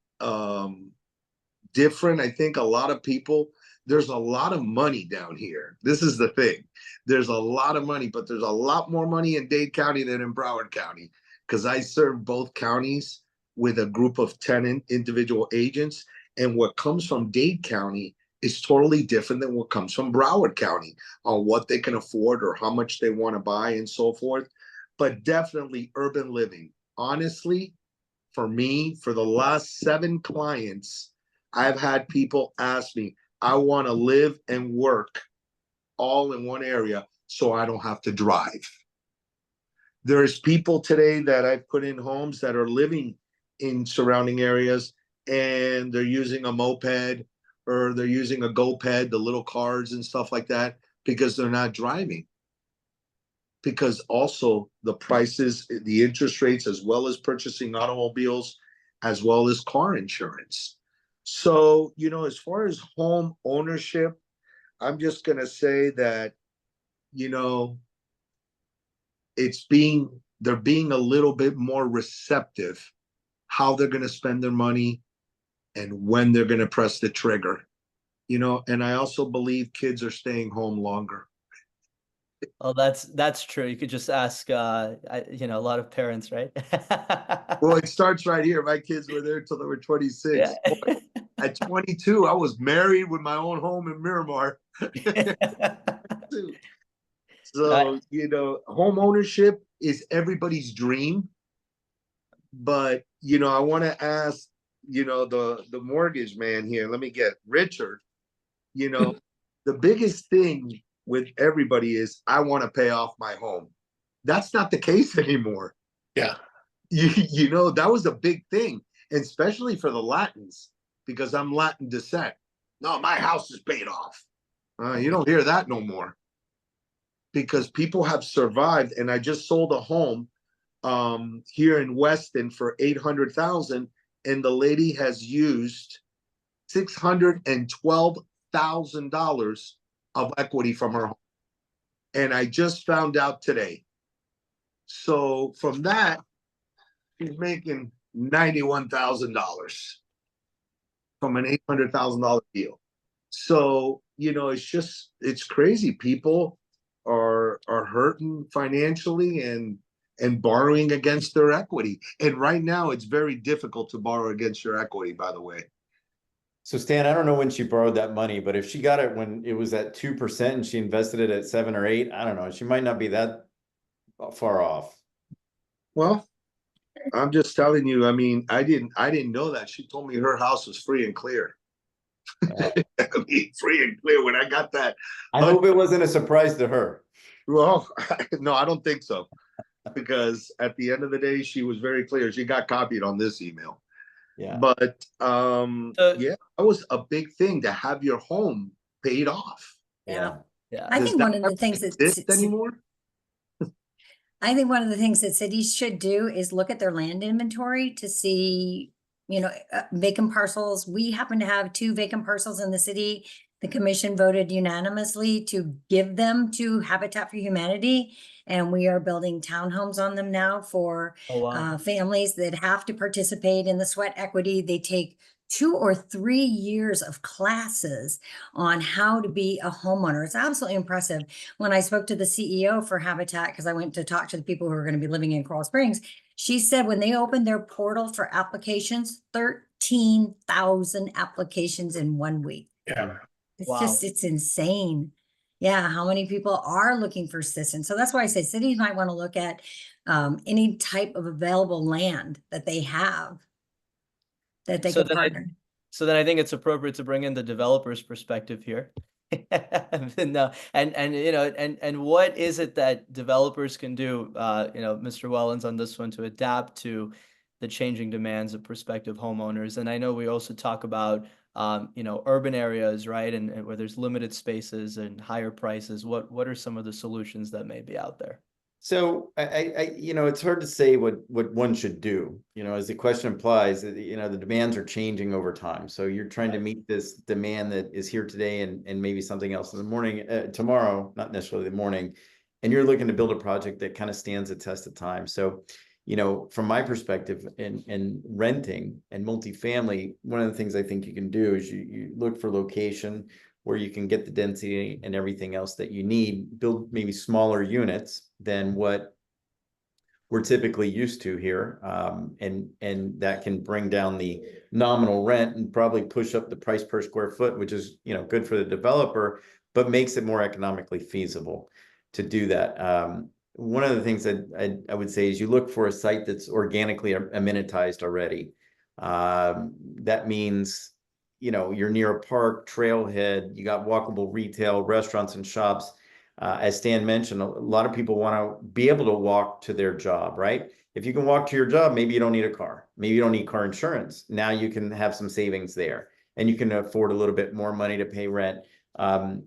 different. I think a lot of people, there's a lot of money down here. This is the thing. There's a lot of money, but there's a lot more money in Dade County than in Broward County, because I serve both counties with a group of 10 individual agents. And what comes from Dade County is totally different than what comes from Broward County on what they can afford or how much they want to buy and so forth. But definitely urban living. Honestly, for me, for the last 7 clients, I've had people ask me, I want to live and work all in one area so I don't have to drive. There's people today that I've put in homes that are living in surrounding areas, and they're using a moped or they're using a GoPed, the little cars and stuff like that, because they're not driving. Because also the prices, the interest rates, as well as purchasing automobiles, as well as car insurance. So, you know, as far as home ownership, I'm just going to say that, you know, they're being a little bit more receptive how they're going to spend their money and when they're going to press the trigger, you know. And I also believe kids are staying home longer. Oh, that's true. You could just ask, you know, a lot of parents, right? Well, it starts right here. My kids were there till they were 26. Yeah. At 22, I was married with my own home in Miramar. So, you know, home ownership is everybody's dream. But, you know, I want to ask, you know, the mortgage man here, let me get Richard, you know, the biggest thing with everybody is I want to pay off my home. That's not the case anymore. Yeah. You know, that was a big thing, and especially for the Latins, because I'm Latin descent. No, my house is paid off. You don't hear that no more, because people have survived. And I just sold a home here in Weston for $800,000, and the lady has used $612,000 of equity from her home. And I just found out today. So from that, she's making $91,000 from an $800,000 deal. So, you know, it's crazy. People are hurting financially and borrowing against their equity. And right now it's very difficult to borrow against your equity, by the way. So Stan, I don't know when she borrowed that money, but if she got it when it was at 2% and she invested it at 7 or 8, I don't know. She might not be that far off. Well, I'm just telling you, I mean, I didn't know that. She told me her house was free and clear. Wow. I mean, free and clear when I got that. I hope it wasn't a surprise to her. Well, no, I don't think so. Because at the end of the day, she was very clear. She got copied on this email. Yeah. But yeah, that was a big thing, to have your home paid off. Yeah. Yeah. I Does think that one of the things that exist anymore? I think one of the things that cities should do is look at their land inventory to see, you know, vacant parcels. We happen to have 2 vacant parcels in the city. The commission voted unanimously to give them to Habitat for Humanity, and we are building townhomes on them now for Oh, wow. families that have to participate in the sweat equity. They take 2 or 3 years of classes on how to be a homeowner. It's absolutely impressive. When I spoke to the CEO for Habitat, because I went to talk to the people who are going to be living in Coral Springs, she said when they opened their portal for applications, 13,000 applications in 1 week. Yeah. It's Wow. just, it's insane. Yeah, how many people are looking for assistance? So that's why I say cities might want to look at any type of available land that they have that they So could then partner. So then I think it's appropriate to bring in the developer's perspective here. No, and you know, and what is it that developers can do, you know, Mr. Wellons, on this one, to adapt to the changing demands of prospective homeowners? And I know we also talk about, you know, urban areas, right, and where there's limited spaces and higher prices. What are some of the solutions that may be out there? So it's hard to say what one should do, as the question implies, the demands are changing over time. So you're trying to meet this demand that is here today and maybe something else in the morning, tomorrow, not necessarily the morning. And you're looking to build a project that kind of stands the test of time. So, from my perspective in renting and multifamily, one of the things I think you can do is you look for location where you can get the density and everything else that you need, build maybe smaller units than what we're typically used to here. And that can bring down the nominal rent and probably push up the price per square foot, which is, good for the developer, but makes it more economically feasible to do that. One of the things that I would say is you look for a site that's organically amenitized already. That means you're near a park, trailhead, you got walkable retail, restaurants and shops. As Stan mentioned, a lot of people want to be able to walk to their job, right? If you can walk to your job, maybe you don't need a car. Maybe you don't need car insurance. Now you can have some savings there and you can afford a little bit more money to pay rent.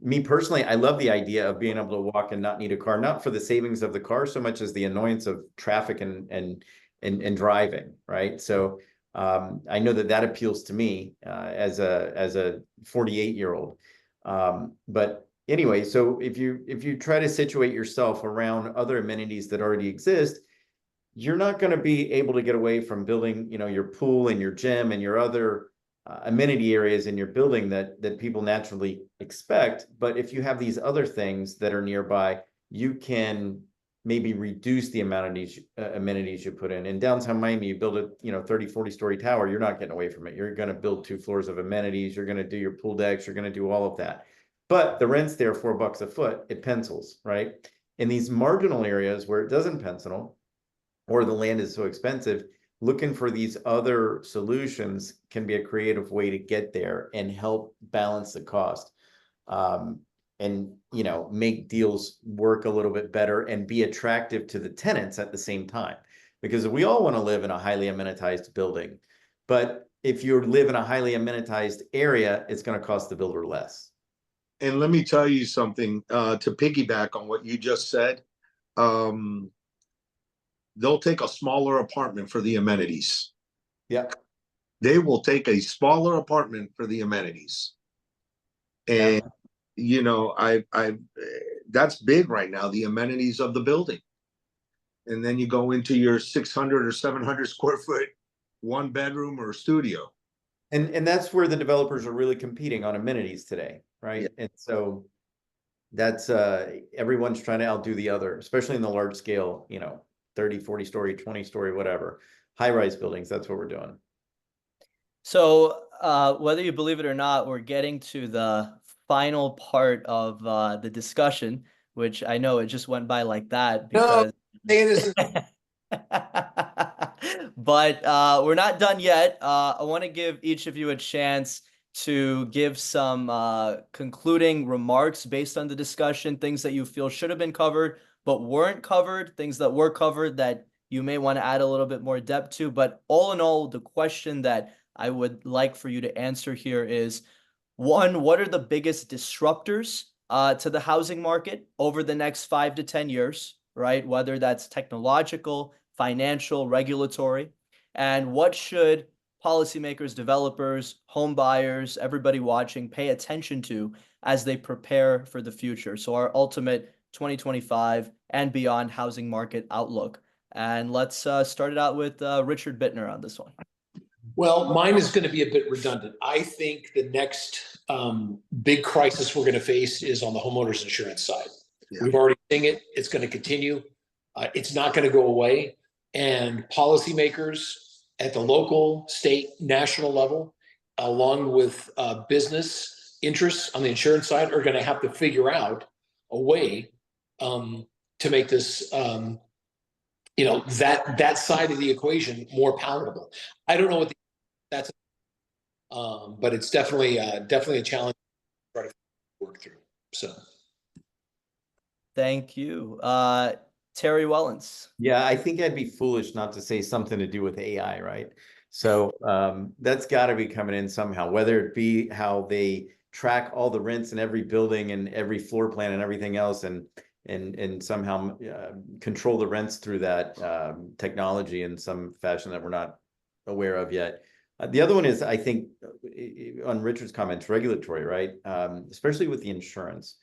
Me personally, I love the idea of being able to walk and not need a car, not for the savings of the car so much as the annoyance of traffic and driving, right? So I know that appeals to me as a 48-year-old. But anyway, so if you try to situate yourself around other amenities that already exist, you're not going to be able to get away from building, your pool and your gym and your other amenity areas in your building that people naturally expect. But if you have these other things that are nearby, you can maybe reduce the amount of amenities you put in. In downtown Miami, you build a 30, 40-story tower, you're not getting away from it. You're going to build 2 floors of amenities. You're going to do your pool decks. You're going to do all of that. But the rent's there $4 a foot. It pencils, right? In these marginal areas where it doesn't pencil or the land is so expensive, looking for these other solutions can be a creative way to get there and help balance the cost. And make deals work a little bit better and be attractive to the tenants at the same time. Because we all want to live in a highly amenitized building. But if you live in a highly amenitized area, it's going to cost the builder less. And let me tell you something, to piggyback on what you just said. They'll take a smaller apartment for the amenities. Yeah. They will take a smaller apartment for the amenities. And I that's big right now, the amenities of the building. And then you go into your 600 or 700 square foot 1 bedroom or studio. And that's where the developers are really competing on amenities today, right? Yeah. And so that's everyone's trying to outdo the other, especially in the large scale, 30, 40-story, 20-story, whatever. High-rise buildings, that's what we're doing. So whether you believe it or not, we're getting to the final part of the discussion, which I know it just went by like that because but we're not done yet. I want to give each of you a chance to give some concluding remarks based on the discussion, things that you feel should have been covered but weren't covered, things that were covered that you may want to add a little bit more depth to. But all in all, the question that I would like for you to answer here is, one, what are the biggest disruptors to the housing market over the next 5 to 10 years, right? Whether that's technological, financial, regulatory, and what should policymakers, developers, home buyers, everybody watching pay attention to as they prepare for the future? So our ultimate 2025 and beyond housing market outlook. And let's start it out with Richard Bitner on this one. Well, mine is going to be a bit redundant. I think the next big crisis we're going to face is on the homeowners insurance side. Yeah. We've already seen it. It's going to continue. It's not going to go away. And policymakers at the local, state, national level, along with business interests on the insurance side, are going to have to figure out a way to make this, that side of the equation more palatable. I don't know what that's, but it's definitely a challenge to try to work through. So, thank you, Terry Wellons. Yeah, I think I'd be foolish not to say something to do with AI, right? So that's got to be coming in somehow, whether it be how they track all the rents in every building and every floor plan and everything else, and and somehow control the rents through that technology in some fashion that we're not aware of yet. The other one is, I think, on Richard's comments, regulatory, right? Especially with the insurance.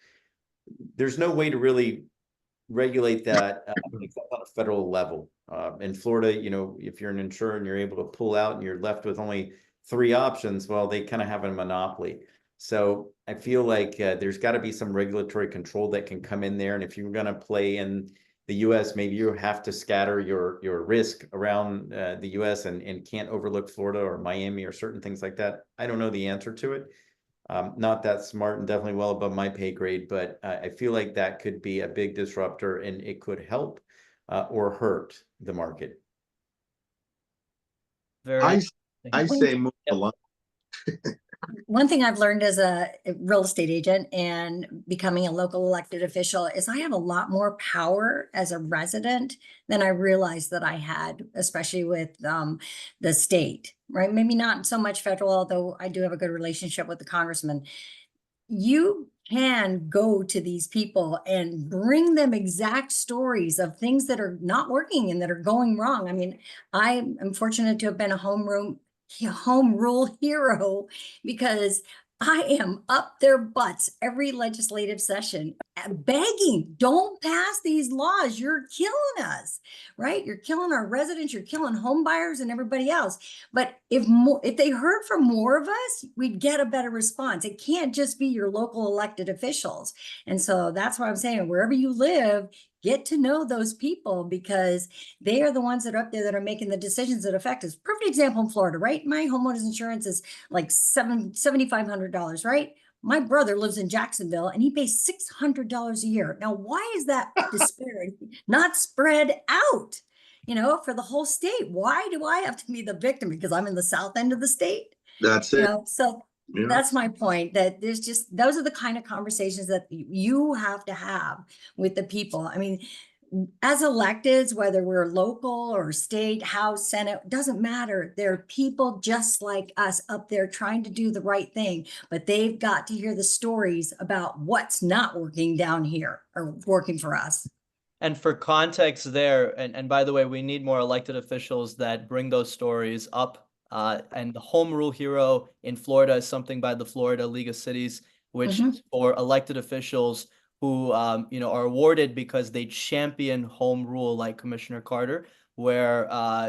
There's no way to really regulate that except on a federal level. In Florida, you know, if you're an insurer and you're able to pull out and you're left with only 3 options, well, they kind of have a monopoly. So I feel like there's got to be some regulatory control that can come in there. And if you're going to play in the US, maybe you have to scatter your risk around the US and can't overlook Florida or Miami or certain things like that. I don't know the answer to it. Not that smart and definitely well above my pay grade, but I feel like that could be a big disruptor and it could help or hurt the market. Very. I say move Yep. along. One thing I've learned as a real estate agent and becoming a local elected official is I have a lot more power as a resident than I realized that I had, especially with the state, right? Maybe not so much federal, although I do have a good relationship with the congressman. You can go to these people and bring them exact stories of things that are not working and that are going wrong. I mean, I am fortunate to have been a home rule hero because I am up their butts every legislative session begging, don't pass these laws. You're killing us, right? You're killing our residents. You're killing home buyers and everybody else. But if they heard from more of us, we'd get a better response. It can't just be your local elected officials. And so that's why I'm saying wherever you live, get to know those people because they are the ones that are up there that are making the decisions that affect us. Perfect example in Florida, right? My homeowner's insurance is like $7,500, right? My brother lives in Jacksonville and he pays $600 a year. Now, why is that disparity not spread out, you know, for the whole state? Why do I have to be the victim? Because I'm in the south end of the state? That's You it. know, so Yeah. that's my point, that there's just, those are the kind of conversations that you have to have with the people. I mean, as electeds, whether we're local or state, house, senate, doesn't matter. There are people just like us up there trying to do the right thing, but they've got to hear the stories about what's not working down here or working for us. And for context there, and by the way, we need more elected officials that bring those stories up. And the home rule hero in Florida is something by the Florida League of Cities, which is for elected officials who you know, are awarded because they champion home rule, like Commissioner Carter, where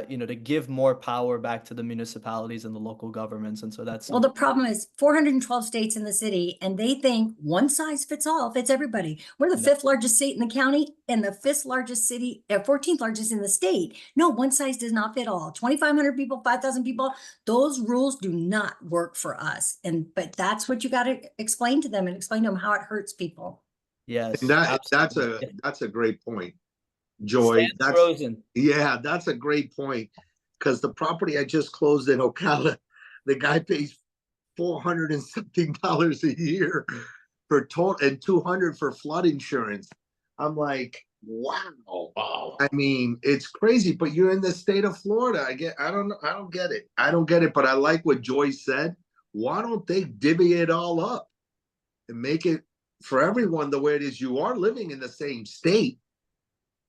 you know, to give more power back to the municipalities and the local governments. And so that's Well, the problem is 412 states in the city, and they think one size fits all, fits everybody. We're the 5th largest state in the county and the 5th largest city, 14th largest in the state. No, one size does not fit all. 2,500 people, 5,000 people, those rules do not work for us. But that's what you got to explain to them and explain to them how it hurts people. yes, And that's absolutely. a great point, Joy. Stan Rosen. Yeah, that's a great point. Because the property I just closed in Ocala, the guy pays $400 and something a year for total and $200 for flood insurance. I'm like, wow. I mean, it's crazy, but you're in the state of Florida. I don't get it. But I like what Joy said. Why don't they divvy it all up and make it for everyone the way it is? You are living in the same state.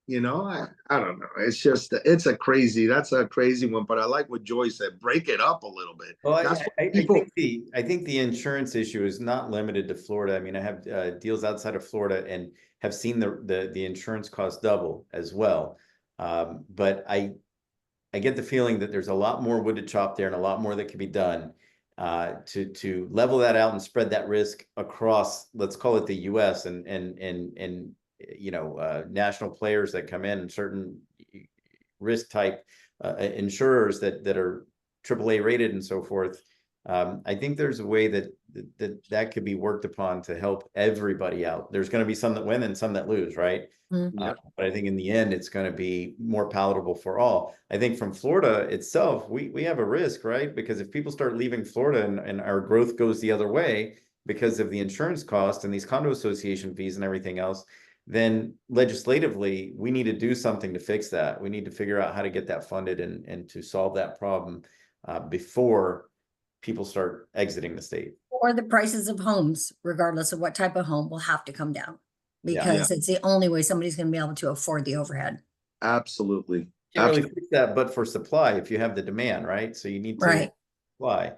You know, I don't know. It's just, that's a crazy one. But I like what Joy said. Break it up a little bit. Well, I think the insurance issue is not limited to Florida. I mean, I have deals outside of Florida and have seen the insurance cost double as well. But I get the feeling that there's a lot more wood to chop there and a lot more that could be done to level that out and spread that risk across, let's call it the US and you know, national players that come in, certain risk type insurers that are AAA rated and so forth. I think there's a way that could be worked upon to help everybody out. There's going to be some that win and some that lose, right? But I think in the end, it's going to be more palatable for all. I think from Florida itself, we have a risk, right? Because if people start leaving Florida and our growth goes the other way because of the insurance cost and these condo association fees and everything else, then legislatively, we need to do something to fix that. We need to figure out how to get that funded and to solve that problem before people start exiting the state. Or the prices of homes, regardless of what type of home, will have to come down. because it's the only way somebody's going to be able to afford the overhead. Absolutely. Can't really fix that, but for supply, if you have the demand, right? So you need to Right. supply.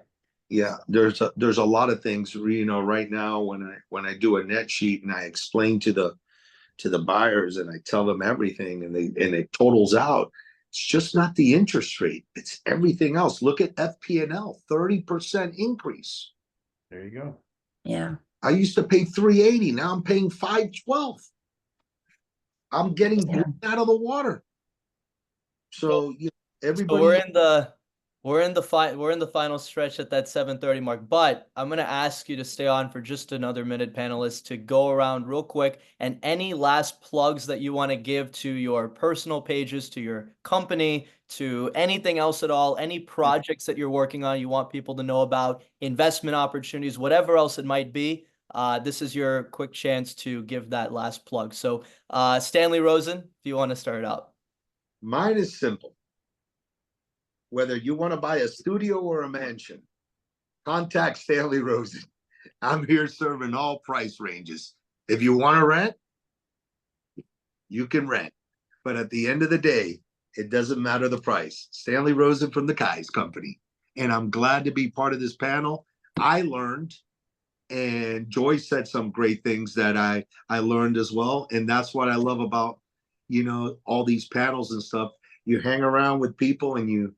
Yeah, there's a lot of things, right now when I do a net sheet and I explain to the buyers and I tell them everything and it totals out. It's just not the interest rate. It's everything else. Look at FP&L, 30% increase. There you go. Yeah. I used to pay 380. Now I'm paying 512. I'm getting blown out of the water. So everybody. So we're in the final stretch at that 7:30 mark, but I'm gonna ask you to stay on for just another minute, panelists, to go around real quick and any last plugs that you want to give to your personal pages, to your company, to anything else at all, any projects that you're working on you want people to know about, investment opportunities, whatever else it might be. This is your quick chance to give that last plug. So, Stanley Rosen, if you want to start out. Mine is simple. Whether you want to buy a studio or a mansion, contact Stanley Rosen. I'm here serving all price ranges. If you want to rent, you can rent. But at the end of the day, it doesn't matter the price. Stanley Rosen from the Kai's Company. And I'm glad to be part of this panel. I learned, and Joyce said some great things that I learned as well. And that's what I love about, all these panels and stuff. You hang around with people and you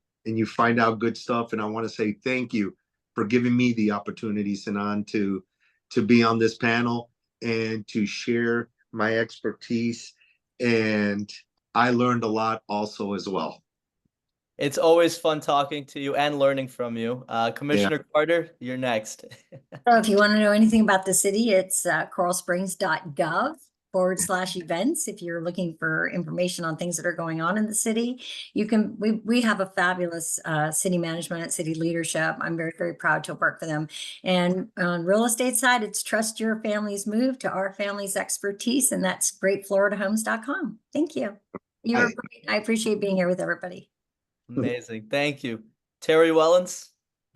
find out good stuff. And I want to say thank you for giving me the opportunity, Sinan, to be on this panel and to share my expertise. And I learned a lot also as well. It's always fun talking to you and learning from you. Commissioner Carter, you're next. So if you want to know anything about the city, it's coralsprings.gov/events. If you're looking for information on things that are going on in the city, we have a fabulous city management, city leadership. I'm very, very proud to work for them. And on real estate side, it's trust your family's move to our family's expertise. And that's greatfloridahomes.com. Thank you. You were great. I appreciate being here with everybody. Amazing. Thank you. Terry Wellons.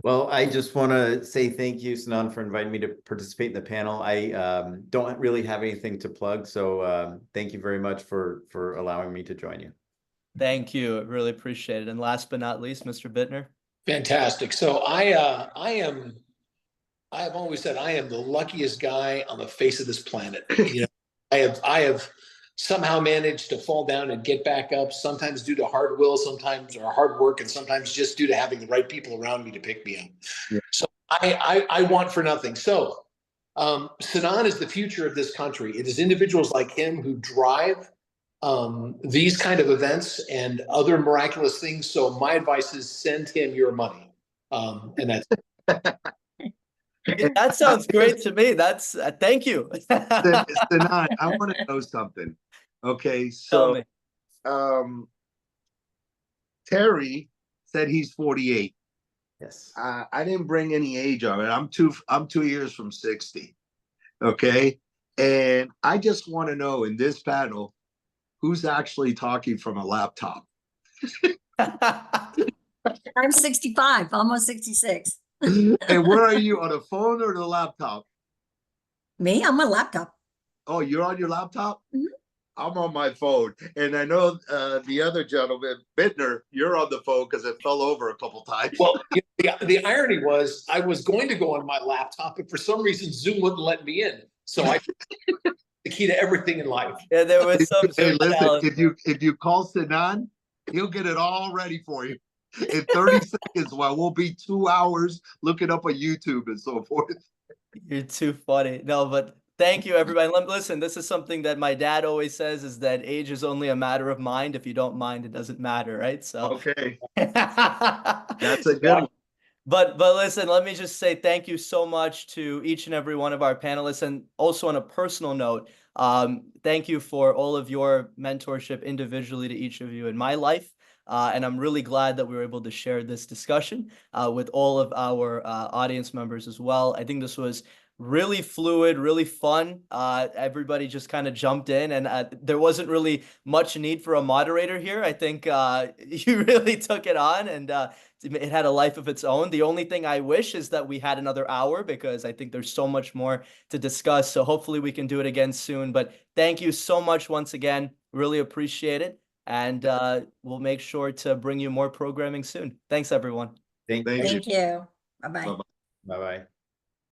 Well, I just want to say thank you, Sinan, for inviting me to participate in the panel. I don't really have anything to plug, so thank you very much for allowing me to join you. Thank you. I really appreciate it. And last but not least, Mr. Bitner. Fantastic. So I've always said I am the luckiest guy on the face of this planet. I have somehow managed to fall down and get back up, sometimes due to hard will, sometimes or hard work, and sometimes just due to having the right people around me to pick me up. Yeah. So I want for nothing. So Sinan is the future of this country. It is individuals like him who drive these kind of events and other miraculous things. So my advice is send him your money. And that's That sounds great to me. That's thank you. Sinan, I want to know something. Okay, so Terry said he's 48. Yes. I didn't bring any age on it. I'm 2 years from 60. Okay, and I just want to know in this panel who's actually talking from a laptop. I'm 65, almost 66. And where are you, on a phone or the laptop? Me, I'm a laptop. Oh, you're on your laptop? Mm-hmm. I'm on my phone. And I know the other gentleman, Bitner, you're on the phone because it fell over a couple times. Well, the irony was I was going to go on my laptop, but for some reason Zoom wouldn't let me in. So I the key to everything in life. Yeah, there was some. Hey, listen, if you call Sinan, he'll get it all ready for you in 30 seconds, while we'll be 2 hours looking up on YouTube and so forth. You're too funny. No, but thank you, everybody. Listen, this is something that my dad always says, is that age is only a matter of mind. If you don't mind, it doesn't matter, right? So okay. That's a good one. But listen, let me just say thank you so much to each and every one of our panelists. And also on a personal note, thank you for all of your mentorship individually to each of you in my life. And I'm really glad that we were able to share this discussion with all of our audience members as well. I think this was really fluid, really fun. Everybody just kind of jumped in, and there wasn't really much need for a moderator here. I think you really took it on, and it had a life of its own. The only thing I wish is that we had another hour, because I think there's so much more to discuss. So hopefully we can do it again soon. But thank you so much once again. Really appreciate it. And we'll make sure to bring you more programming soon. Thanks, everyone. Thank you. Thank you. Thank you. Bye-bye. Bye-bye. Bye-bye.